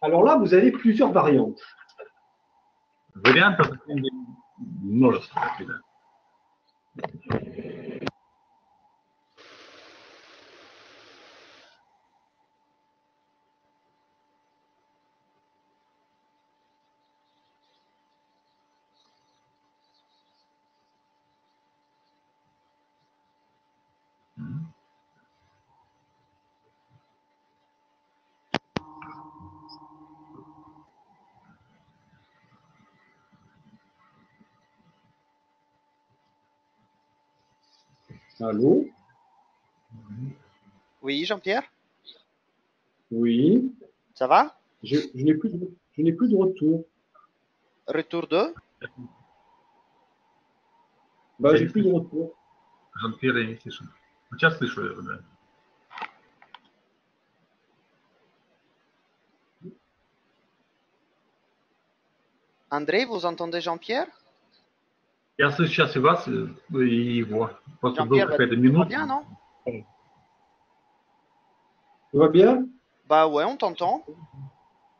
Alors là, vous avez plusieurs variantes. Вариантов множество. Да. Allô? Oui, Jean-Pierre? Oui. Ça va? Je n'ai plus de retour. Retour de? Bah, j'ai plus de retour. Jean-Pierre, я не слышу. Сейчас слышу его, да. Андрей, vous entendez Jean-Pierre? Я слышу сейчас и вас, и его. Просто была какая-то Tout va минута. bien, non? Tout va bien? Bah ouais, on t'entend.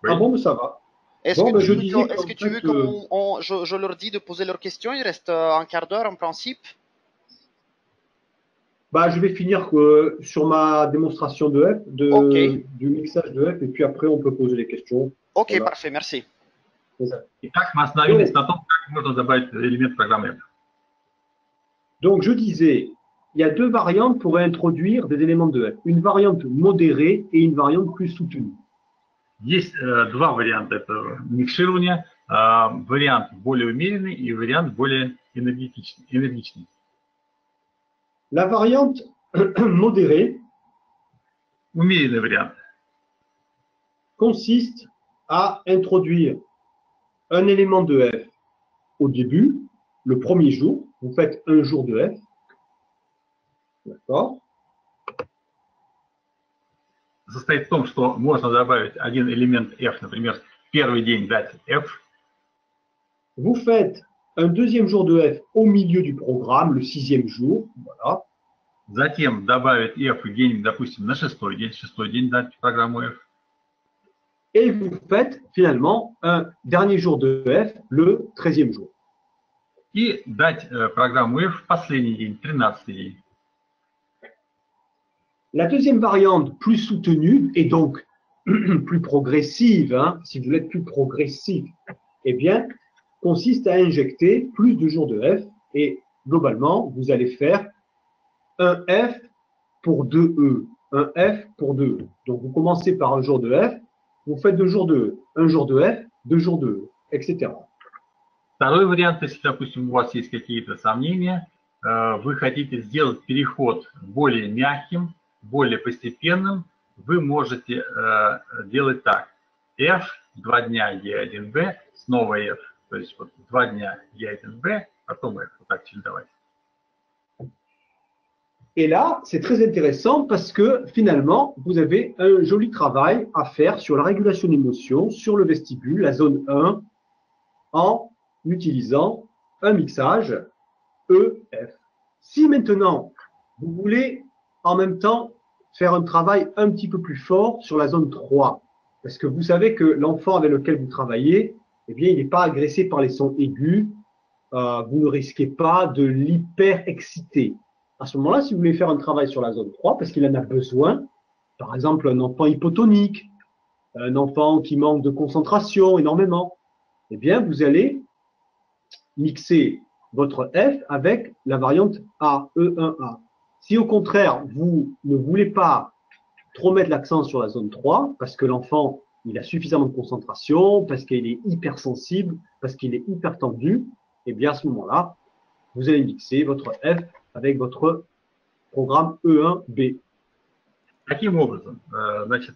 Ah bon, mais ça va. Est-ce Bon, que ben, je tu, disais est-ce qu'en que tu veux fait, que je leur dis de poser leurs questions? Il reste un quart d'heure en principe. bah, je vais finir sur ma démonstration de F, Ok. du mixage de F, et puis après, on peut poser les questions. Ok, Voilà. parfait, merci. Итак, мы остановились на том, как можно добавить элемент программы F. Donc, je disais, il y a deux variantes pour introduire des éléments de F. Une variante modérée et une variante plus soutenue. Есть два варианта этого микширования. Вариант более умеренный и вариант более энергичный. La variante modérée Умеренный вариант consiste à introduire un élément de F au début, le premier jour. Vous faites un jour de F. D'accord? состоит в том, что можно добавить один элемент F, например, первый день дать F. Vous faites un deuxième jour de F au milieu du programme, le sixième jour. Voilà. Затем добавить F где-нибудь, допустим, на шестой день дать программу F. Et vous faites finalement un dernier jour de F, le 13e jour. И дать программу F в последний день, 13-й день. La deuxième variante, plus soutenue et donc plus progressive, hein, si vous voulez être plus progressif, eh bien, consiste à injecter plus de jours de F et globalement, vous allez faire un F pour 2 E, un F pour 2 E. Donc, vous commencez par un jour de F, vous faites 2 jours de E, un jour de F, 2 jours de E, etc. Второй вариант, если, допустим, у вас есть какие-то сомнения, вы хотите сделать переход более мягким, более постепенным, вы можете делать так. F, 2 дня E1B, снова F. То есть вот 2 дня E1B, потом F. Вот так чередовать. Et là, c'est très intéressant parce que finalement, vous avez un joli travail à faire sur la régulation d'émotions, sur le vestibule, la zone 1, en utilisant un mixage EF. Si maintenant, vous voulez en même temps faire un travail un petit peu plus fort sur la zone 3, parce que vous savez que l'enfant avec lequel vous travaillez, eh bien, il n'est pas agressé par les sons aigus, vous ne risquez pas de l'hyper-exciter. À ce moment-là, si vous voulez faire un travail sur la zone 3, parce qu'il en a besoin, par exemple un enfant hypotonique, un enfant qui manque de concentration énormément, eh bien, vous allez mixer votre F avec la variante A, E1A. Si au contraire, vous ne voulez pas trop mettre l'accent sur la zone 3, parce que l'enfant, il a suffisamment de concentration, parce qu'il est hypersensible, parce qu'il est hyper tendu, eh bien, à ce moment-là, vous allez mixer votre F avec votre programme E1B. Таким образом, значит,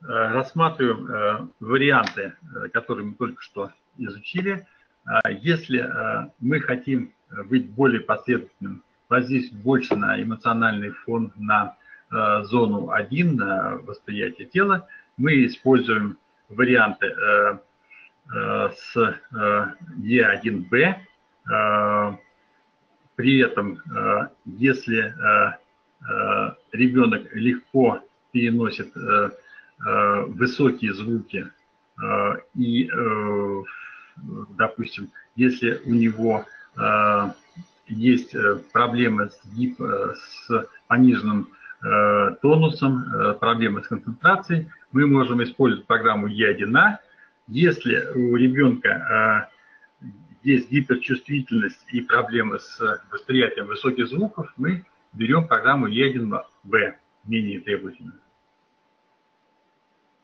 рассматриваем варианты, которые мы только что изучили. Если мы хотим быть более последовательным, воздействовать больше на эмоциональный фон, на зону 1, на восприятие тела, мы используем варианты с Е1Б. При этом, если ребенок легко переносит высокие звуки и, допустим, если у него есть проблемы с пониженным тонусом, проблемы с концентрацией, мы можем использовать программу Е1А. Если у ребенка есть гиперчувствительность и проблемы с восприятием высоких звуков, мы берем программу Е1Б, менее требовательную.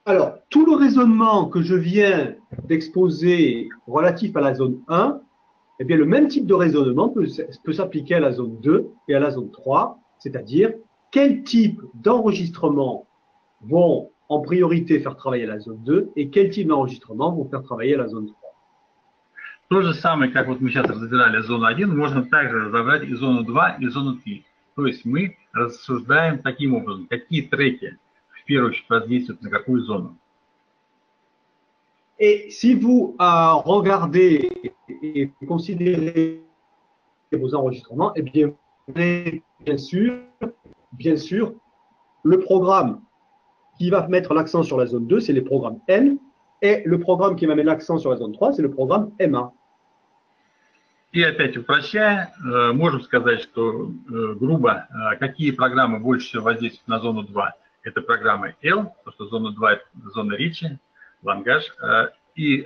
Alors, tout le raisonnement que je viens d'exposer relatif à la zone 1, eh bien, le même type de raisonnement peut s'appliquer à la zone 2 et à la zone 3, c'est-à-dire quel type d'enregistrement vont en priorité faire travailler la zone 2 et quel type d'enregistrement vont faire travailler la zone 3. То же самое, как вот мы сейчас разбирали зону 1, можно также разобрать и зону 2, и зону 3. То есть мы рассуждаем таким образом, какие треки в первую очередь воздействуют на какую зону. Et si vous regardez et considérez vos enregistrements, eh bien, vous avez bien sûr, le programme qui va mettre l'accent sur la zone 2, c'est le programme N, et le programme qui va mettre l'accent sur la zone 3, c'est le programme MA. И опять упрощая, можем сказать, что грубо, какие программы больше всего воздействуют на зону 2. Это программа L, потому что зона 2 – это зона речи, лангаж, и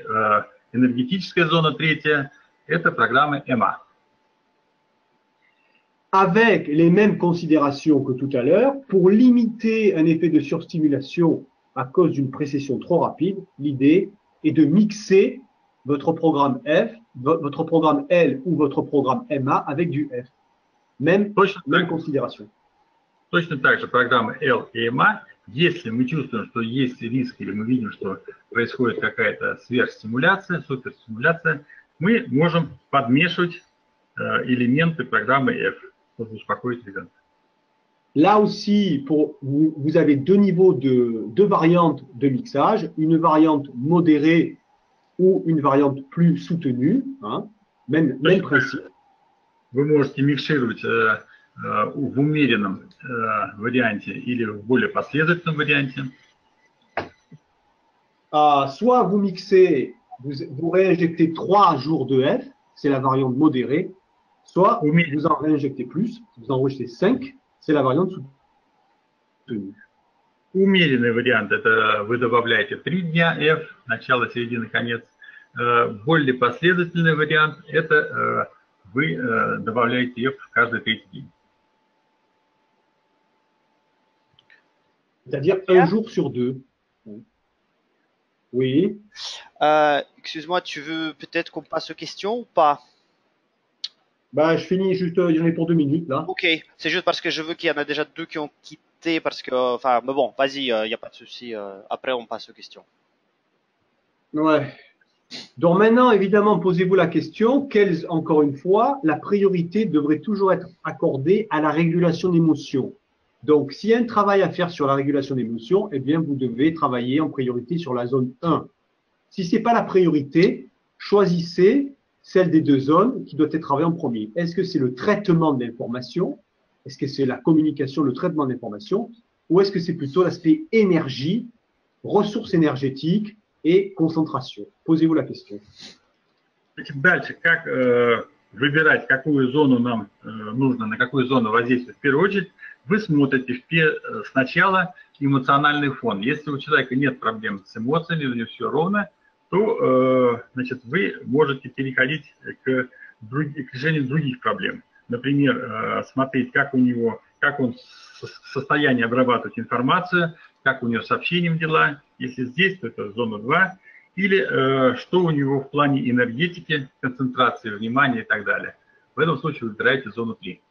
énergétique zone 3, это программа MA. Avec les mêmes considérations que tout à l'heure, pour limiter un effet de surstimulation à cause d'une précession trop rapide, l'idée est de mixer votre programme F, votre programme L ou votre programme MA avec du F. Même considération. Точно так же программа L и MA, если мы чувствуем, что есть риск или мы видим, что происходит какая-то сверхстимуляция, суперстимуляция, мы можем подмешивать элементы программы F, чтобы успокоить ребенка. Là aussi, vous avez deux variantes de mixage, une variante modérée ou une variante plus soutenue, hein, même principe. Вы можете микшировать в умеренном варианте или в более последовательном варианте. Soit vous mixez, vous réinjectez 3 jours de F, c'est la variante modérée, soit vous en réinjectez plus, vous en rejetez 5, c'est la variante soutenue. Умеренный вариант – это вы добавляете 3 дня F, начало, середина, конец. Более последовательный вариант – это вы добавляете F каждый третий день. C'est-à-dire un jour sur 2. Oui. Excuse-moi, tu veux peut-être qu'on passe aux questions ou pas? Bah, je finis juste, j'en ai pour 2 minutes là. Ok, c'est juste parce que je veux qu'il y en a déjà 2 qui ont quitté parce que, enfin, mais bon, vas-y, il n'y a pas de souci. Après, on passe aux questions. Ouais. Donc maintenant, évidemment, posez-vous la question, encore une fois, la priorité devrait toujours être accordée à la régulation d'émotions. Donc, s'il y a un travail à faire sur la régulation d'émotions, eh bien, vous devez travailler en priorité sur la zone 1. Si ce n'est pas la priorité, choisissez celle des 2 zones qui doit être travaillée en premier. Est-ce que c'est le traitement de l'information? Est-ce que c'est la communication, le traitement de l'information? Ou est-ce que c'est plutôt l'aspect énergie, ressources énergétiques et concentration? Posez-vous la question. Дальше, как выбирать, какую зону нам нужно, на какую зону воздействовать в первую очередь? Вы смотрите сначала эмоциональный фон. Если у человека нет проблем с эмоциями, у него все ровно, то значит, вы можете переходить к решению других проблем. Например, смотреть, как он в состоянии обрабатывать информацию, как у него с сообщением дела. Если здесь, то это зона 2. Или что у него в плане энергетики, концентрации, внимания и так далее. В этом случае выбираете зону 3.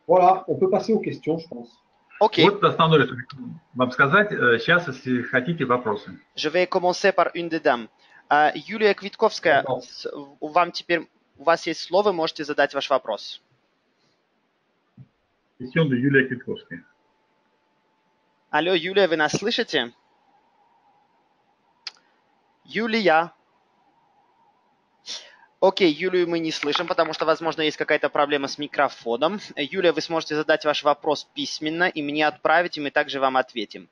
Voilà, on peut passer aux questions, je pense. Ok. Вот основное, что вам сказать. Сейчас, если хотите, вопросы. Je vais commencer par une des dames. Юлия Квитковская, D'accord. у вас есть слово, вы можете задать ваш вопрос. Question de Юлия Квитковская. Алло, Юлия, вы нас слышите? Юлия. Окей, Юлию мы не слышим, потому что, возможно, есть какая-то проблема с микрофоном. Юлия, вы сможете задать ваш вопрос письменно и мне отправить, и мы также вам ответим.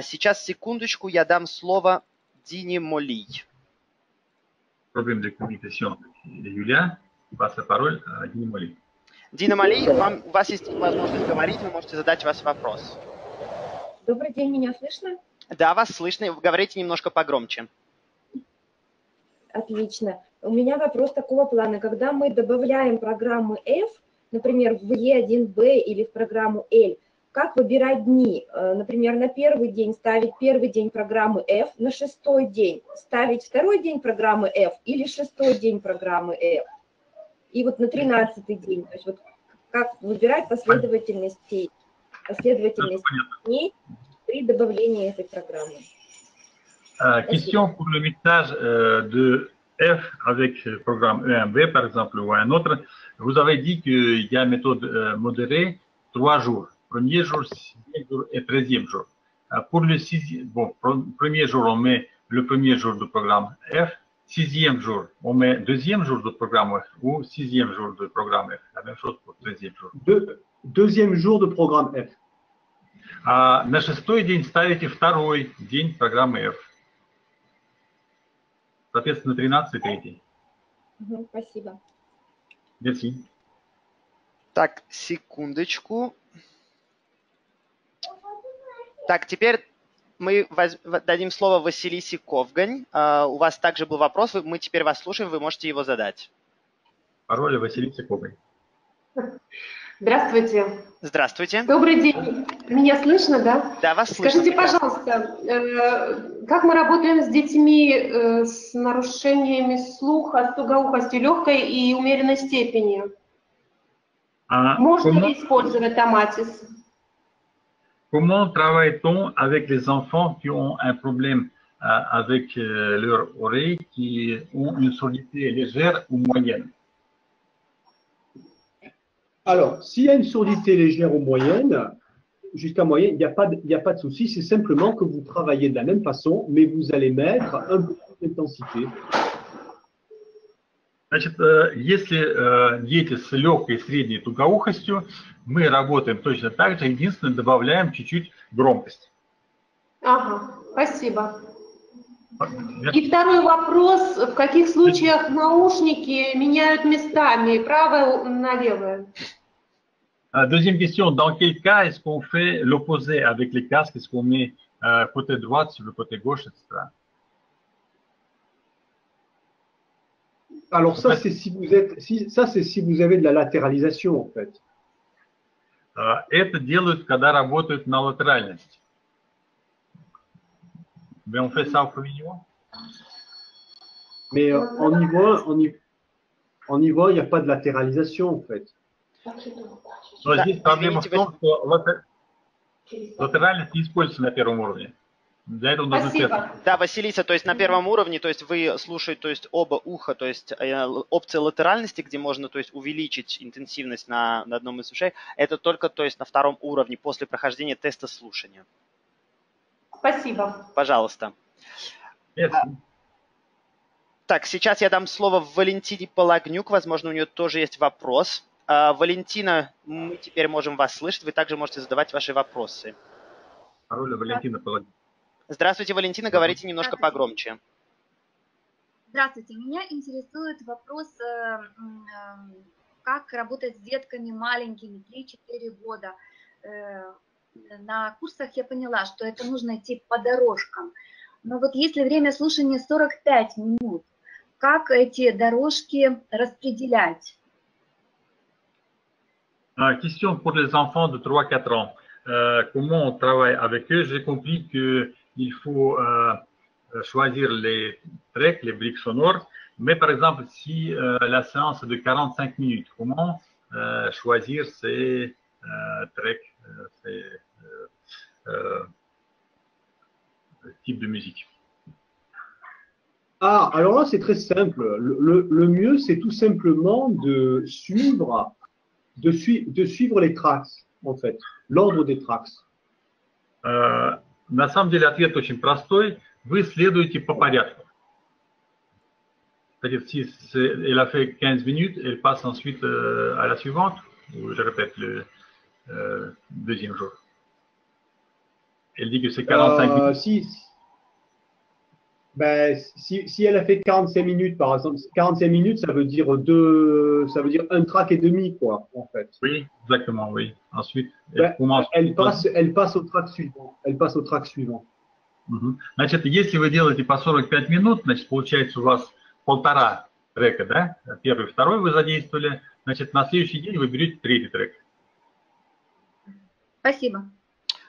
Сейчас, секундочку, я дам слово Дине Моли. Problème de communication. Юлия, passe la parole à Dina Moли. Дина Моли, у вас есть возможность говорить, вы можете задать ваш вопрос. Добрый день, меня слышно? Да, вас слышно. Говорите немножко погромче. Отлично. У меня вопрос такого плана. Когда мы добавляем программы F, например, в E1B или в программу L, как выбирать дни? Например, на первый день ставить первый день программы F, на шестой день ставить второй день программы F или шестой день программы F? И вот на 13-й день, то есть вот как выбирать последовательность дней при добавлении этой программы? Question pour le mixage de F avec le programme EMB, par exemple, ou un autre. Vous avez dit qu'il y a une méthode modérée, 3 jours. Premier jour, 6e jour et 13e jour. Pour le premier jour, on met le premier jour du programme F. 6e jour, on met deuxième jour du programme F ou 6e jour du programme F. La même chose pour 13e jour. Deuxième jour de programme F. На шестой день ставите второй день программы F. Соответственно, 13 третий. Спасибо. Merci. Так, секундочку. Так, теперь мы дадим слово Василисе Ковгань. У вас также был вопрос, мы теперь вас слушаем, вы можете его задать. Пароль Василиса Ковгань. Здравствуйте. Здравствуйте. Добрый день. Меня слышно, да? Да, вас слышно. Скажите, пожалуйста, как мы работаем с детьми с нарушениями слуха, с тугоухостью легкой и умеренной степени? Можно ли использовать Томатис? Comment travaille-t-on avec les enfants qui ont un problème avec leur oreille, qui ont une surdité légère ou moyenne? Alors, s'il y a une surdité légère ou moyenne, jusqu'à moyenne, il n'y a pas de souci. C'est simplement que vous travaillez de la même façon, mais vous allez mettre un peu plus d'intensité. Значит, если дети с легкой и средней тугоухостью, мы работаем точно так же, единственное, добавляем чуть-чуть громкость. Ага, спасибо. И второй вопрос, в каких случаях наушники меняют местами, правое на левое? Deuxième question, dans quel cas est-ce qu'on fait l'opposé avec les casques? Est-ce qu'on met côté droit sur le côté gauche, etc. Alors ça, c'est si vous avez de la latéralisation, en fait. Это делают, когда работают на латеральность. Mais on fait ça au premier niveau? Mais en niveau 1, il n'y a pas de latéralisation, en fait. Но здесь проблема в том, что латеральность не используется на первом уровне. Для этого нужно Спасибо. Да, Василиса, то есть на первом уровне, то есть вы слушаете, то есть оба уха, то есть опция латеральности, где можно, то есть увеличить интенсивность на одном из ушей, это только, то есть на втором уровне после прохождения теста слушания. Спасибо. Пожалуйста. Yes. Так, сейчас я дам слово Валентине Пологнюк, возможно, у нее тоже есть вопрос. Валентина, мы теперь можем вас слышать, вы также можете задавать ваши вопросы. Пароль Валентина Пологнюк. Здравствуйте, Валентина, говорите немножко погромче. Здравствуйте, меня интересует вопрос, как работать с детками маленькими, 3-4 года. На курсах я поняла, что это нужно идти по дорожкам. Но вот если время слушания 45 минут, как эти дорожки распределять? Question pour les enfants de 3-4 ans. Comment on travaille avec eux? J'ai compris qu'il faut choisir les tracks, les briques sonores. Mais par exemple, si la séance est de 45 minutes, comment choisir ces tracks, ces types de musique? Ah, alors là, c'est très simple. Le mieux, c'est tout simplement de suivre les tracks, en fait, l'ordre des tracks. На самом деле ответ очень простой. Вы следуете по порядку. C'est-à-dire, si elle a fait 15 minutes, elle passe ensuite à la suivante, ou je répète le deuxième jour. Elle dit que c'est 45 minutes. Si elle a fait 45 minutes, par exemple, 45 minutes, ça veut dire un track et demi, quoi, en fait. Oui, exactement, oui. Ensuite, elle passe au track suivant. Elle passe au track suivant. Значит, если вы делаете по 45 минут, значит, получается у вас полтора трека, да? Первый, второй вы задействовали. Значит, на следующий день вы берете третий трек. Спасибо.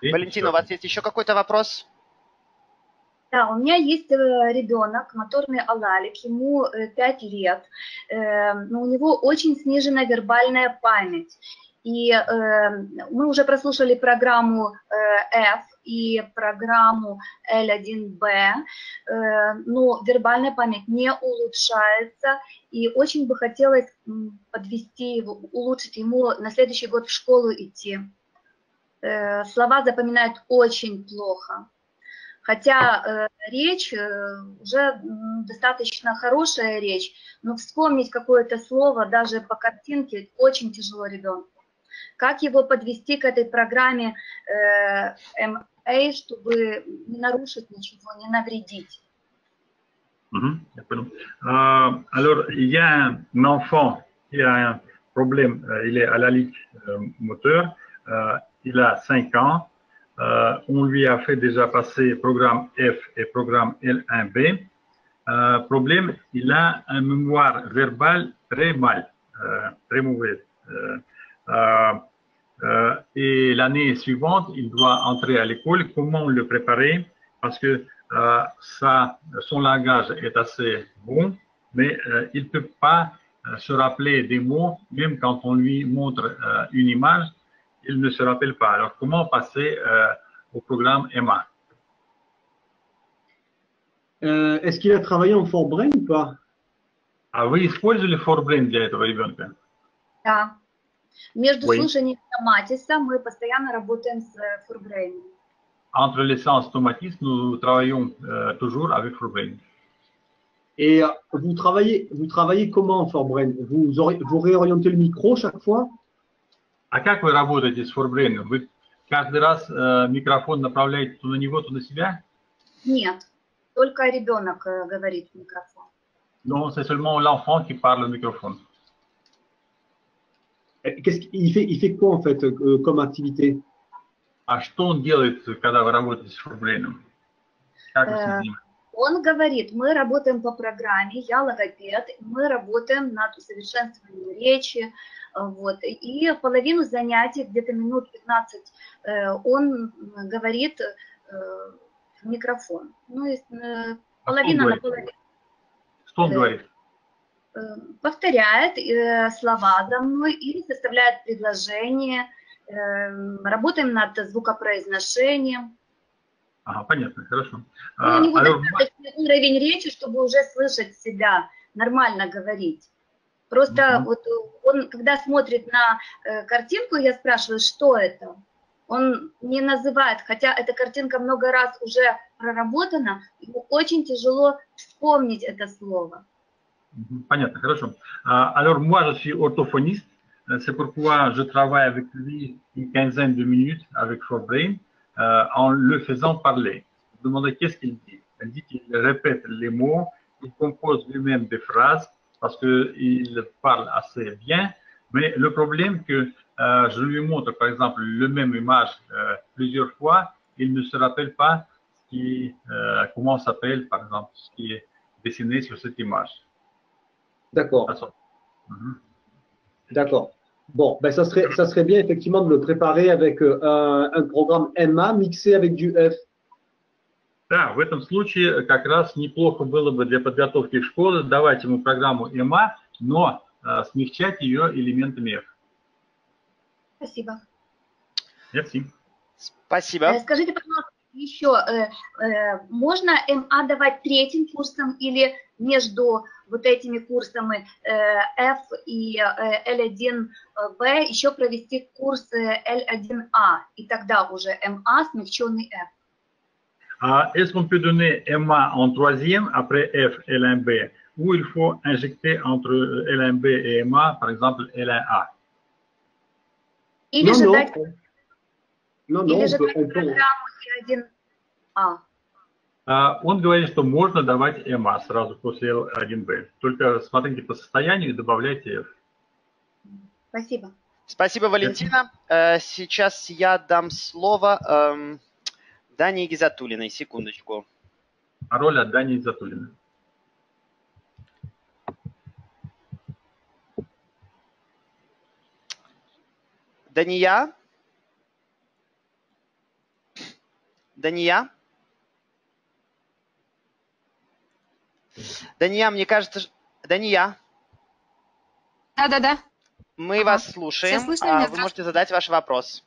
Валентина, у вас есть еще какой-то вопрос? Да, у меня есть ребенок, моторный алалик, ему 5 лет, но у него очень снижена вербальная память. И мы уже прослушали программу F и программу L1B, но вербальная память не улучшается, и очень бы хотелось подвести его, улучшить ему на следующий год в школу идти. Слова запоминает очень плохо. Хотя речь уже достаточно хорошая речь, но вспомнить какое-то слово даже по картинке очень тяжело ребенку. Как его подвести к этой программе MA, чтобы не нарушить ничего, не навредить? Alors, il y a un enfant qui a un problème, il est alalique moteur, il a 5 ans. On lui a fait déjà passer programme F et programme L1B. Problème, il a une mémoire verbale très mauvaise. Et l'année suivante, il doit entrer à l'école. Comment le préparer? Parce que son langage est assez bon, mais il ne peut pas se rappeler des mots, même quand on lui montre une image. Il ne se rappelle pas. Alors, comment passer au programme EMA? Est-ce qu'il a travaillé en Forbrain ou pas? А вы использовали Forbrain для этого ребенка? Да. Между слушаниями Матиса мы постоянно работаем с Forbrain. Entre les séances Tomatis, nous travaillons toujours avec Forbrain. Et vous travaillez comment en Forbrain? Vous réorientez le micro chaque fois? А как вы работаете с Forbrain? Вы каждый раз микрофон направляете то на него, то на себя? Нет, только ребенок говорит в микрофон. Non, c'est seulement l'enfant qui parle au microphone. Il fait quoi en fait comme activité? А что он делает, когда вы работаете с Forbrain? Как вы с ним занимаетесь? Он говорит, мы работаем по программе, я логопед, мы работаем над усовершенствованием речи, вот, и половину занятий, где-то минут 15, он говорит в микрофон. Ну, половина на половину. Что он говорит? Повторяет слова за мной или составляет предложение, работаем над звукопроизношением. Ага, понятно, хорошо. У него достаточный уровень речи, чтобы уже слышать себя, нормально говорить. Просто вот он, когда смотрит на картинку, я спрашиваю, что это? Он не называет, хотя эта картинка много раз уже проработана, ему очень tяжело вспомнить это слово. Понятно, хорошо. Alors, moi, je suis orthophoniste. C'est pourquoi je travaille avec lui une quinzaine de minutes avec Forbrain. En le faisant parler. Vous demandez qu'est-ce qu'il dit. Il dit qu'il répète les mots, il compose lui-même des phrases parce qu'il parle assez bien, mais le problème que je lui montre par exemple le même image plusieurs fois, il ne se rappelle pas comment s'appelle par exemple ce qui est dessiné sur cette image. D'accord. D'accord. Bon, ben ça serait bien effectivement de le préparer avec un programme MA mixé avec du F. Да, в этом случае как раз неплохо было бы для подготовки к школе давать ему программу MA, но смягчать ее элементами F. Спасибо. Merci. Спасибо. Скажите, пожалуйста, Еще можно МА давать третьим курсом или между вот этими курсами F и L1B еще провести курс L1A, и тогда уже МА смягченный F. Est-ce qu'on peut donner MA en troisième après F, L1B, ou il faut injecter entre L1B et MA, par exemple L1A? Или Non, же non. дать, Non, или non, же дать on peut. программу L1A. Он говорит, что можно давать MA сразу после L1B. Только смотрите по состоянию и добавляйте F. Спасибо. Спасибо, Валентина. Сейчас я дам слово Дане Гизатуллиной. Секундочку. Пароль от Дани Затулиной. Дания? Дания? Дания, мне кажется... Дания, Да-да-да. мы вас слушаем. Все слышно меня? Вы можете задать ваш вопрос.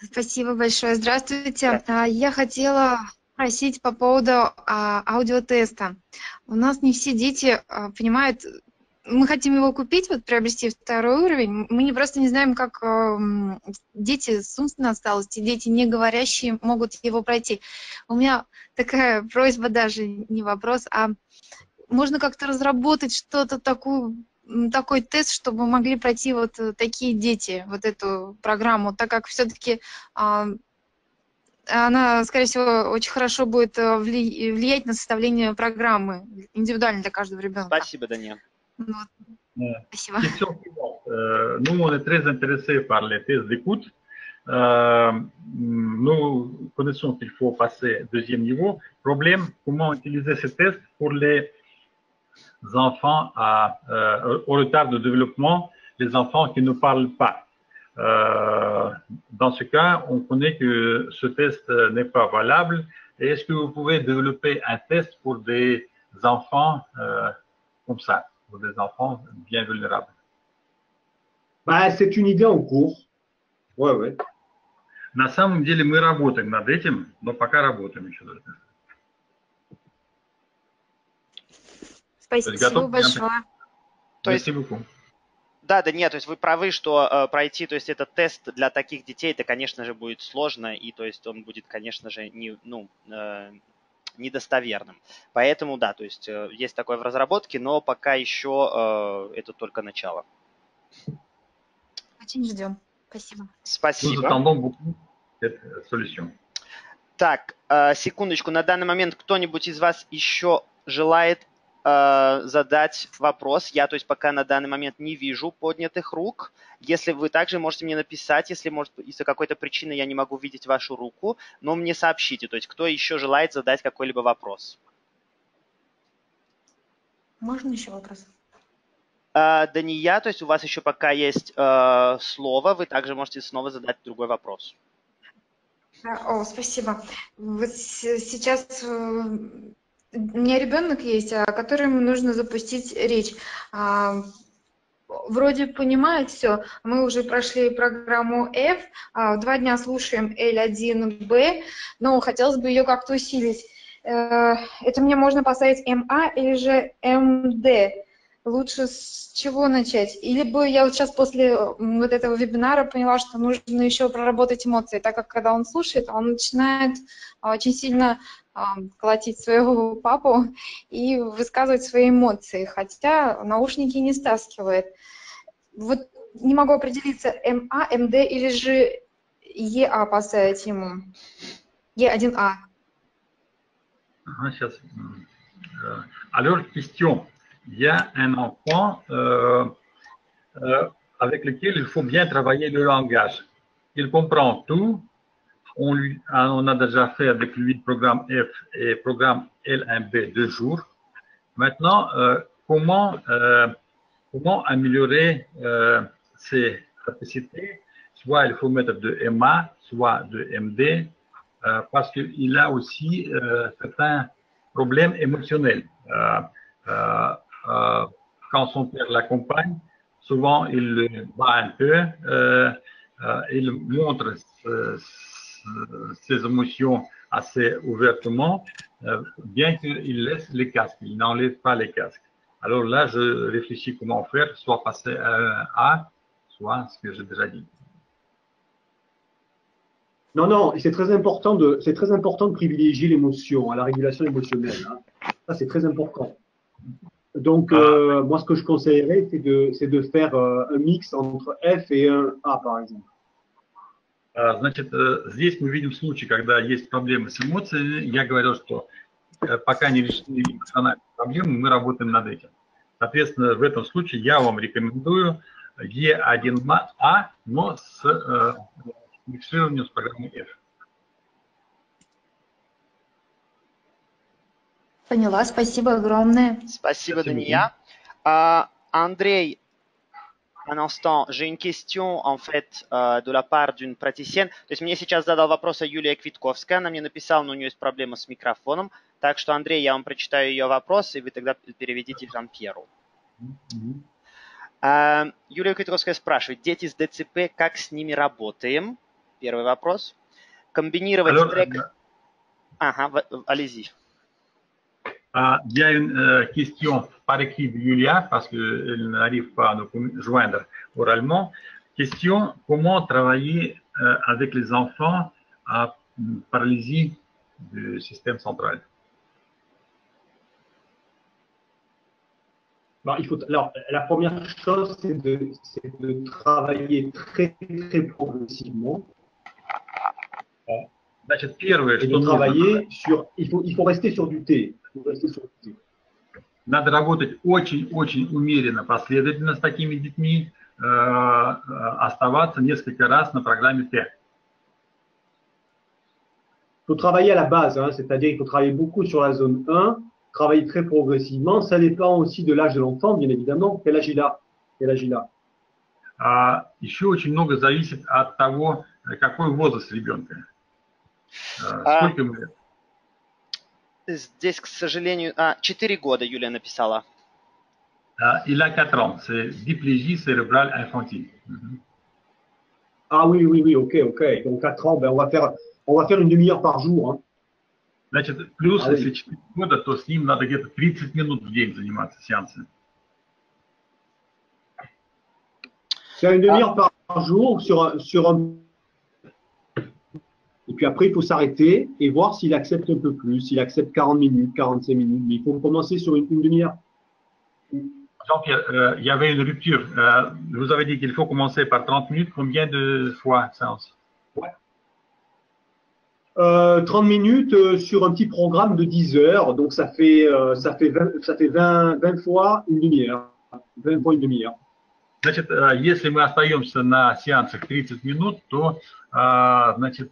Спасибо большое. Здравствуйте. Я хотела спросить по поводу аудиотеста. У нас не все дети понимают, мы хотим его купить, вот приобрести второй уровень. Мы просто не знаем, как дети с умственной отсталостью, дети не говорящие могут его пройти. У меня такая просьба, даже не вопрос, а можно как-то разработать что-то такой тест, чтобы могли пройти вот такие дети, вот эту программу, так как все-таки она, скорее всего, очень хорошо будет влиять на составление программы индивидуально для каждого ребенка. Спасибо, Дания. Вот. Спасибо. Question suivante. Nous, on est très intéressés par les tests d'écoute. Nous connaissons qu'il faut passer deuxième niveau. Problème, comment utiliser ces tests pour les enfants au retard de développement, les enfants qui ne parlent pas. Dans ce cas, on connaît que ce test n'est pas valable. Et est-ce que vous pouvez développer un test pour des enfants comme ça, pour des enfants bien vulnérables? Bah, c'est une idée en cours. Ouais, ouais. На самом деле мы работаем над этим, но пока работаем еще только. Спасибо большое. Merci beaucoup. Да, нет, то есть вы правы, что пройти, то есть этот тест для таких детей, это, конечно же, будет сложно, и то есть он будет, конечно же, недостоверным. Поэтому, да, то есть есть такое в разработке, но пока еще это только начало. Очень ждем. Спасибо. Спасибо. Solution. Так, секундочку, на данный момент кто-нибудь из вас еще желает задать вопрос? Я, то есть, пока на данный момент не вижу поднятых рук. Если вы также можете мне написать, если, может, из-за какой-то причины я не могу видеть вашу руку, но мне сообщите, то есть, кто еще желает задать какой-либо вопрос. Можно еще вопрос? Дания, то есть, у вас еще пока есть слово, вы также можете снова задать другой вопрос. О, спасибо. Вот сейчас у меня ребенок есть, которому нужно запустить речь. Вроде понимает все. Мы уже прошли программу F, 2 дня слушаем L1B, но хотелось бы ее как-то усилить. Это мне можно поставить MA или же MD? Лучше с чего начать? Или бы я вот сейчас после вот этого вебинара поняла, что нужно еще проработать эмоции, так как когда он слушает, он начинает очень сильно колотить своего папу и высказывать свои эмоции, хотя наушники не стаскивает. Вот не могу определиться, МА, МД или же ЕА поставить ему. Е1А. Сейчас. Alors, question. Il y a un enfant avec lequel il faut bien travailler le langage. Il comprend tout. On a déjà fait avec lui le programme F et le programme L1B 2 jours. Maintenant, comment améliorer ses capacités? Soit il faut mettre de MA, soit de MD, parce qu'il a aussi certains problèmes émotionnels. Quand son père l'accompagne, souvent il le bat un peu, il montre ses émotions assez ouvertement, bien qu'il laisse les casques, il n'enlève pas les casques. Alors là, je réfléchis comment faire, soit passer à un A, soit ce que j'ai déjà dit. Non, non, c'est très important de privilégier l'émotion, à la régulation émotionnelle. Hein. Ça, c'est très important. Donc, moi, ce que je conseillerais, c'est de faire un mix entre F et un A, par exemple. Значит, здесь мы видим случай, когда есть проблемы с эмоциями. Я говорил, что пока не решили эмоциональные проблемы, мы работаем над этим. Соответственно, в этом случае я вам рекомендую E1A, но с микшированием с программой F. Поняла, спасибо огромное. Спасибо, Дания. Андрей, un instant, j'ai une question en fait de la part d'une praticienne. То есть мне сейчас задал вопрос Юлия Квитковская, она мне написала, но у нее есть проблема с микрофоном. Так что, Андрей, я вам прочитаю ее вопрос, и вы тогда переведите Жан-Пьеру. Юлия Квитковская спрашивает, дети с ДЦП, как с ними работаем? Первый вопрос. Комбинировать трек... Ага, allez-y. Il y a une question par écrit de Julia, parce qu'elle n'arrive pas à nous joindre oralement. Question, comment travailler avec les enfants à paralysie du système central? Alors, la première chose, c'est de travailler très, très progressivement. Значит, первое, et de travailler sur... Il faut rester sur du T. Надо работать очень умеренно, последовательно с такими детьми, оставаться несколько раз на программе T. Il faut travailler à la base, hein, c'est-à-dire il faut travailler beaucoup sur la zone 1, travailler très progressivement. Ça dépend aussi de l'âge de l'enfant, bien évidemment. Quel âge il a? Еще очень много зависит от того, какой возраст ребенка. Сколько ему лет? Здесь, к сожалению, 4 года Юлия написала. Il a 4 ans, c'est diplégie cérébrale infantile. Ah oui, ok. Donc 4 ans, ben on va faire une demi-heure par jour. Hein. Значит, плюс, если 4 года, то с ним надо где-то 30 минут в день заниматься сеансами. Faire une demi-heure par jour sur un... Et puis après, il faut s'arrêter et voir s'il accepte un peu plus, s'il accepte 40 minutes, 45 minutes. Mais il faut commencer sur une demi-heure. Jean-Pierre, il y avait une rupture. Vous avez dit qu'il faut commencer par 30 minutes. Combien de fois séance? 30 minutes sur un petit programme de 10 heures. Donc, ça fait 20 fois une demi-heure. 20 fois une demi-heure. Значит, если мы остаемся на сеансах 30 минут, то, значит,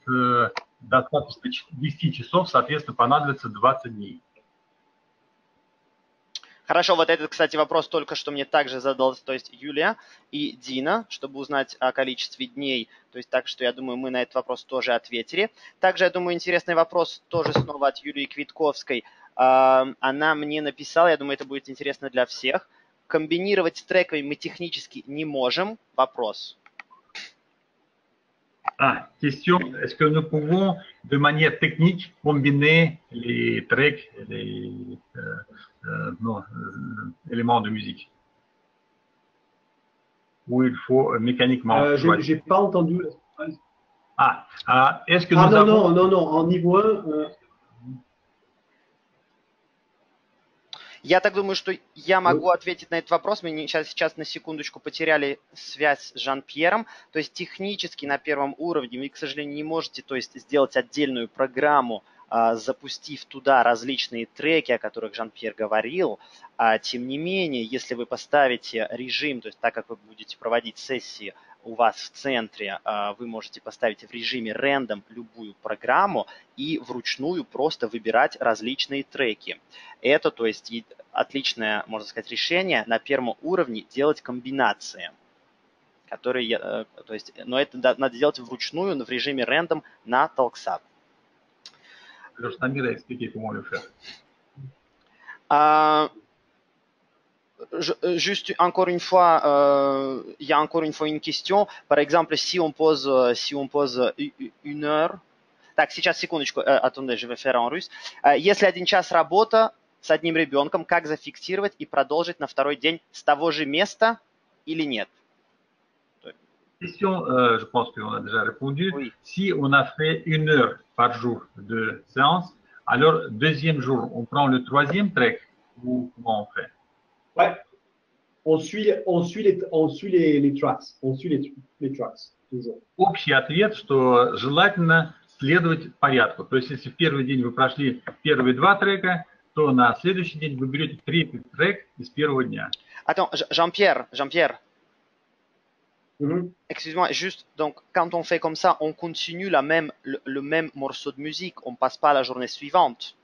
достаточно 10 часов, соответственно, понадобится 20 дней. Хорошо, вот этот, кстати, вопрос только что мне также задал, то есть Юлия и Дина, чтобы узнать о количестве дней. То есть так что, я думаю, мы на этот вопрос тоже ответили. Также, я думаю, интересный вопрос тоже снова от Юлии Квитковской. Она мне написала, я думаю, это будет интересно для всех. Комбинировать с треками мы технически не можем. Вопрос. Question, est-ce que nous pouvons de manière technique combiner les tracks et les éléments de musique? Ou il faut mécaniquement j'ai pas entendu. Est-ce que nous avons... Non, en niveau 1... Я так думаю, что я могу ответить на этот вопрос. Мы сейчас на секундочку потеряли связь с Жан-Пьером. То есть технически на первом уровне вы, к сожалению, не можете сделать отдельную программу, запустив туда различные треки, о которых Жан-Пьер говорил. Тем не менее, если вы поставите режим, то есть так как вы будете проводить сессии у вас в центре, вы можете поставить в режиме рандом любую программу и вручную просто выбирать различные треки. Это, то есть, отличное, можно сказать, решение на первом уровне делать комбинации, которые, то есть, но это надо делать вручную в режиме рандом на Talksat. Juste encore une fois, il y a encore une fois une question. Par exemple, si on pose 1 heure Так, сейчас, секундочку, attendez, je vais faire en russe. Если 1 час работа с одним ребенком, как зафиксировать и продолжить на второй день с того же места или нет? Question, je pense qu'on a déjà répondu. Oui. Si on a fait 1 heure par jour de séance, alors deuxième jour, on prend le 3e trek ou comment on fait? Ouais. On suit les tracks. On suit les tracks, toujours. Общий ответ, что желательно следовать порядку. То есть, если в первый день вы прошли первые 2 трека, то на следующий день вы берете 3-й трек из первого дня. Attends, Jean-Pierre, Mhm. excuse-moi, juste, donc quand on fait comme ça, on continue le même morceau de musique, on passe pas à la journée suivante.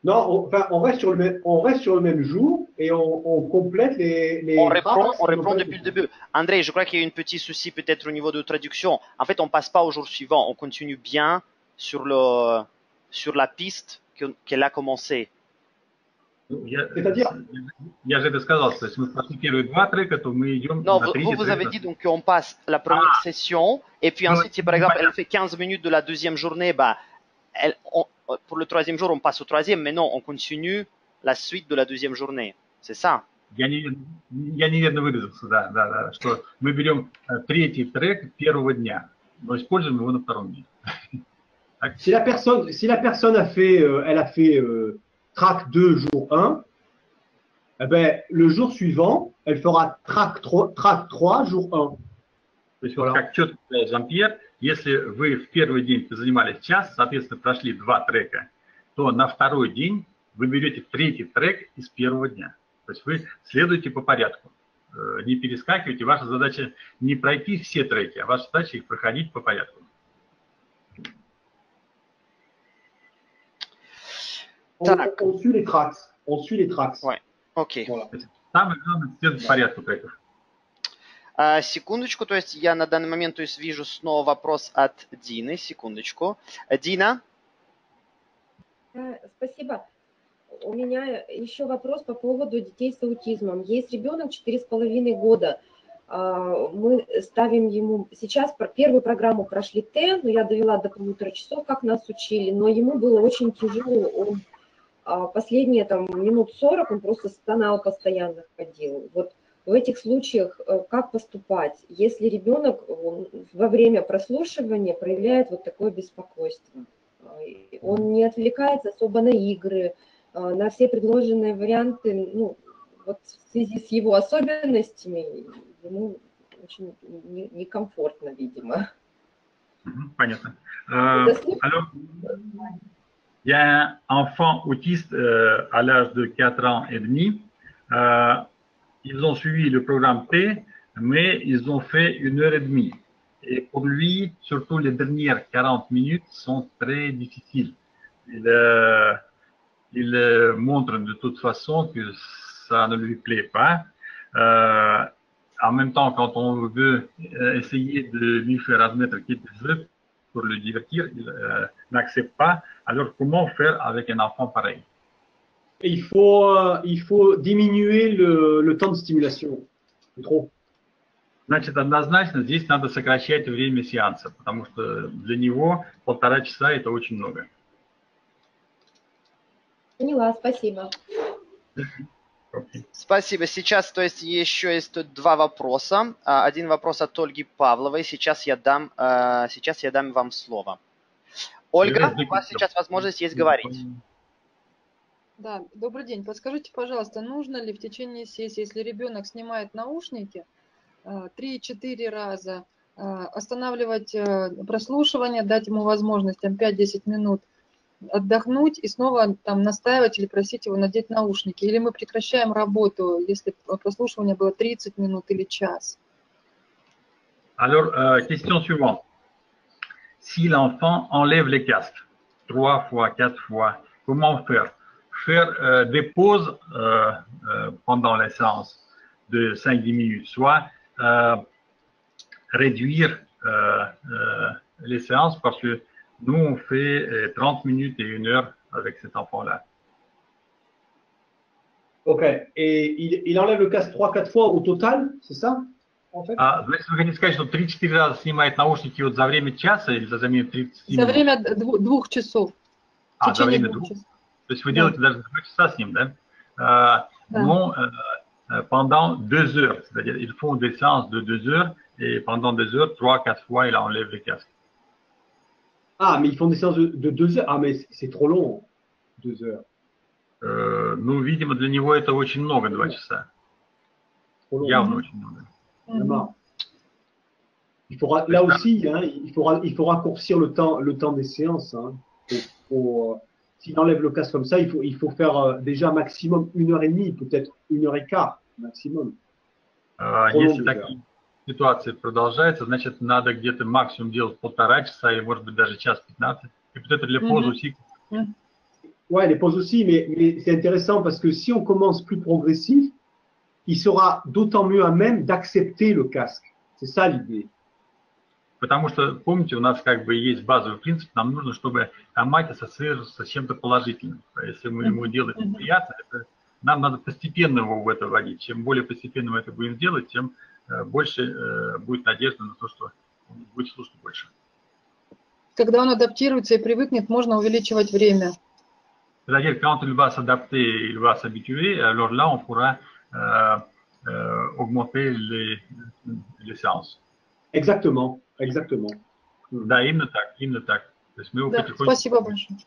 Non, on reste sur le même jour et on complète les On tracks. reprend depuis le début. André, je crois qu'il y a eu un petit souci peut-être au niveau de traduction. En fait, on passe pas au jour suivant, on continue bien sur la piste qu'elle a commencé. C'est-à-dire? Я же это сказал, что если мы прошли первые 2 трека, то мы идем Non, на 3-й vous avez трек. dit donc qu'on passe la première session et puis ensuite, si par exemple elle fait 15 minutes de la deuxième journée, bah, pour le 3e jour, on passe au 3e, mais non, on continue la suite de la deuxième journée. C'est ça? Я неверно выразился, да, что мы берем 3-й трек первого дня, но используем его на 2-м дне. Si la personne a fait, elle a fait track 2 jour 1, eh ben, le jour suivant, elle fera track 3 jour 1. То есть, вот как четко сказал Жан-Пьер, если вы в первый день занимались час, соответственно, прошли 2 трека, то на 2-й день вы берете 3-й трек из первого дня. То есть вы следуете по порядку, не перескакивайте. Ваша задача не пройти все треки, а ваша задача их проходить по порядку. On suit les tracks. On suit les tracks. Ouais. Ok. Voilà. Самое главное следовать порядку треков. Секундочку, то есть я на данный момент то есть, вижу снова вопрос от Дины. Секундочку. Дина? Спасибо. У меня еще вопрос по поводу детей с аутизмом. Есть ребенок 4,5 года. Мы ставим ему... Сейчас первую программу прошли Т, но я довела до 1,5 часов, как нас учили, но ему было очень тяжело. Он последние минут 40 он просто стонал, постоянно ходил. Вот в этих случаях как поступать, если ребенок во время прослушивания проявляет вот такое беспокойство? Он не отвлекается особо на игры, на все предложенные варианты, ну, вот в связи с его особенностями ему очень некомфортно, видимо. Понятно. Alors, il y a un enfant autiste à l'âge de 4 ans et demi. Ils ont suivi le programme T, mais ils ont fait 1h30. Et pour lui, surtout les dernières 40 minutes sont très difficiles. Il montre de toute façon que ça ne lui plaît pas. En même temps, quand on veut essayer de lui faire admettre quelques jeux pour le divertir, il n'accepte pas. Alors, comment faire avec un enfant pareil? Il faut diminuer le temps de stimulation. C'est trop. Значит, однозначно здесь надо сокращать время сеанса, потому что для него 1,5 часа это очень много. Поняла, спасибо. Спасибо. Сейчас, то есть, еще есть тут 2 вопроса. Один вопрос от Ольги Павловой. Сейчас я дам вам слово. Ольга, у вас сейчас возможность есть говорить. Да, добрый день. Подскажите, пожалуйста, нужно ли в течение сессии, если ребенок снимает наушники, 3-4 раза останавливать прослушивание, дать ему возможность 5-10 минут отдохнуть и снова там настаивать или просить его надеть наушники? Или мы прекращаем работу, если прослушивание было 30 минут или час? Alors, question suivante. Si l'enfant enlève les casques 3 fois, 4 fois, comment faire? Faire des pauses pendant les séances de 5-10 minutes, soit réduire les séances parce que nous, on fait 30 minutes et 1 heure avec cet enfant-là. Ok. Et il enlève le casque 3-4 fois au total, c'est ça? en fait. Значит, вы хотите сказать, что 3-4 раза снимает наушники вот за время часа или за время 30 За минут? время 2 часов. В За течение время 2 двух? часов. То есть вы Да. делаете даже 2 часа с ним, да? Да. Non, pendant 2 heures. C'est-à-dire, ils font des séances de 2 heures et pendant 2 heures, 3-4 fois, il enlève le casque. Ah, mais ils font des séances de 2 heures. Ah, mais c'est trop long, 2 heures. Ну, видимо, для него это очень много, 2 часа. Trop long. Явно очень много. Vraiment. Il faudra, là aussi, hein, il faut raccourcir le temps des séances. Hein. S'il enlève le casque comme ça, il faut faire déjà maximum 1h30, peut-être 1h15 maximum. Если такие ситуации продолжаются, значит, надо где-то максимум делать 1,5 часа или, может быть, даже час 15. Et peut-être les pauses aussi. Ouais, les pauses aussi, mais c'est intéressant parce que si on commence plus progressif, il sera d'autant mieux à même d'accepter le casque. C'est ça l'idée. Потому что, помните, у нас как бы есть базовый принцип, нам нужно, чтобы мать ассоциировался с чем-то положительным. Если мы ему делаем приятно, нам надо постепенно его в это вводить. Чем более постепенно мы это будем делать, тем больше будет надежда на то, что он будет слушать больше. Когда он адаптируется и привыкнет, можно увеличивать время. C'est-à-dire, quand il va s'adapter, il va s'habituer, alors là, on pourra augmenter les séances. Exactement, exactement. Да, именно так, именно так. То есть мы его потихоньку... Спасибо большое.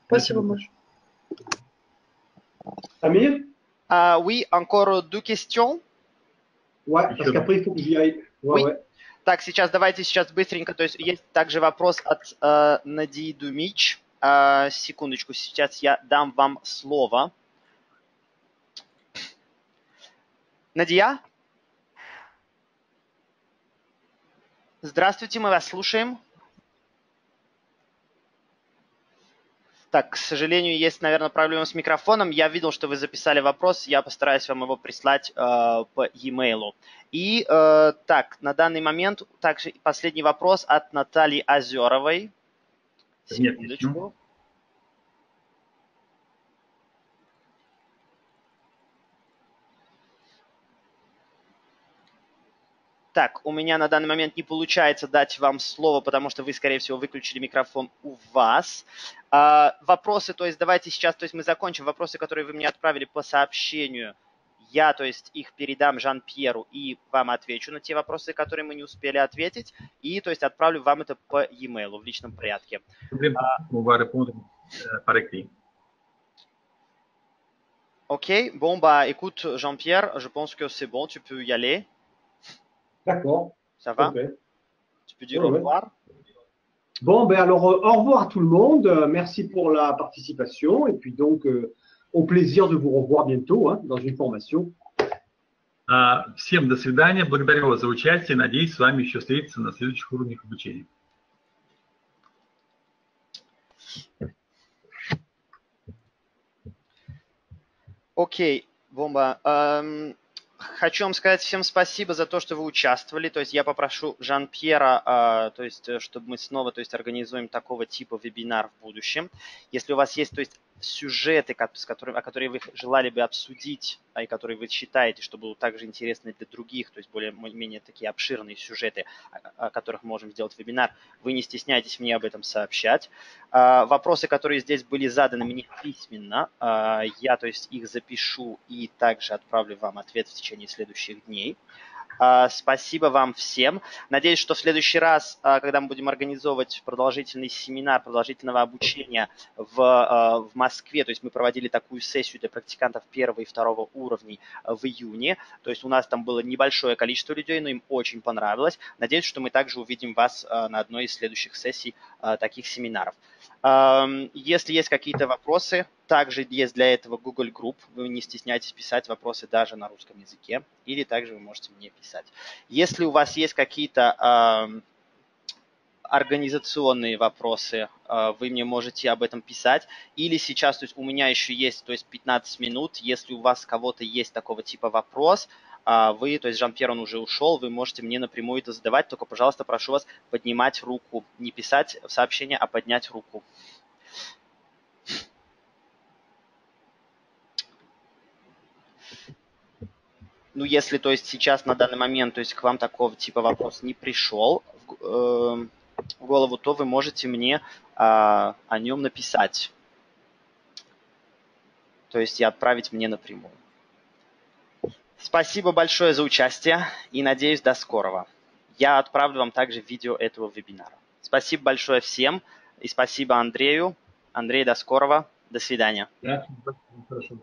Спасибо большое. Amir? Oui, encore 2 questions. Ouais, parce qu'après, il faut que j'y aille. Ouais, Oui. ouais. Так, давайте сейчас быстренько. То есть есть также вопрос от Надии Думич. Секундочку, сейчас я дам вам слово. Надия? Здравствуйте, мы вас слушаем. Так, к сожалению, есть, наверное, проблема с микрофоном. Я видел, что вы записали вопрос, я постараюсь вам его прислать по e-mail. И так, на данный момент также последний вопрос от Натальи Озеровой. Секундочку. Так, у меня на данный момент не получается дать вам слово, потому что вы, скорее всего, выключили микрофон у вас. Вопросы, то есть давайте сейчас, то есть мы закончим вопросы, которые вы мне отправили по сообщению. Я, то есть их передам Жан-Пьеру и вам отвечу на те вопросы, которые мы не успели ответить. И, то есть отправлю вам это по e-mail в личном порядке. Окей, bon, bah, écoute, Jean-Pierre, je pense que c'est bon, tu peux y aller. D'accord. Ça va? Okay. Tu peux dire au revoir? Bon, ben alors, au revoir à tout le monde. Merci pour la participation. Et puis donc, au plaisir de vous revoir bientôt dans une formation. Всем до свидания. Благодарю вас за участие. Надеюсь, с вами еще встретиться на следующих уровнях обучения. Окей, бомба. Хочу вам сказать всем спасибо за то, что вы участвовали. То есть я попрошу Жан-Пьера, то есть, чтобы мы снова, то есть, организуем такого типа вебинар в будущем. Если у вас есть, то есть, сюжеты, которые вы желали бы обсудить, и которые вы считаете, что будут также интересны для других, то есть более-менее такие обширные сюжеты, о которых мы можем сделать вебинар, вы не стесняйтесь мне об этом сообщать. Вопросы, которые здесь были заданы мне письменно, я, то есть, их запишу и также отправлю вам ответ в течение следующих дней. Спасибо вам всем. Надеюсь, что в следующий раз, когда мы будем организовывать продолжительный семинар продолжительного обучения в Москве, то есть мы проводили такую сессию для практикантов 1 и 2 уровней в июне, то есть у нас там было небольшое количество людей, но им очень понравилось. Надеюсь, что мы также увидим вас на одной из следующих сессий таких семинаров. Если есть какие-то вопросы, также есть для этого Google Group. Вы не стесняйтесь писать вопросы даже на русском языке. Или также вы можете мне писать. Если у вас есть какие-то организационные вопросы, вы мне можете об этом писать. Или сейчас, то есть у меня еще есть, то есть 15 минут. Если у вас кого-то есть такого типа вопрос, вы, то есть Жан-Пьер, он уже ушел, вы можете мне напрямую это задавать, только, пожалуйста, прошу вас поднимать руку. Не писать сообщение, а поднять руку. ну, если, то есть, сейчас на данный момент, то есть, к вам такого типа вопрос не пришел в голову, то вы можете мне о нем написать. То есть, и отправить мне напрямую. Спасибо большое за участие и надеюсь, до скорого. Я отправлю вам также видео этого вебинара. Спасибо большое всем и спасибо Андрею. Андрей, до скорого. До свидания. Да, хорошо.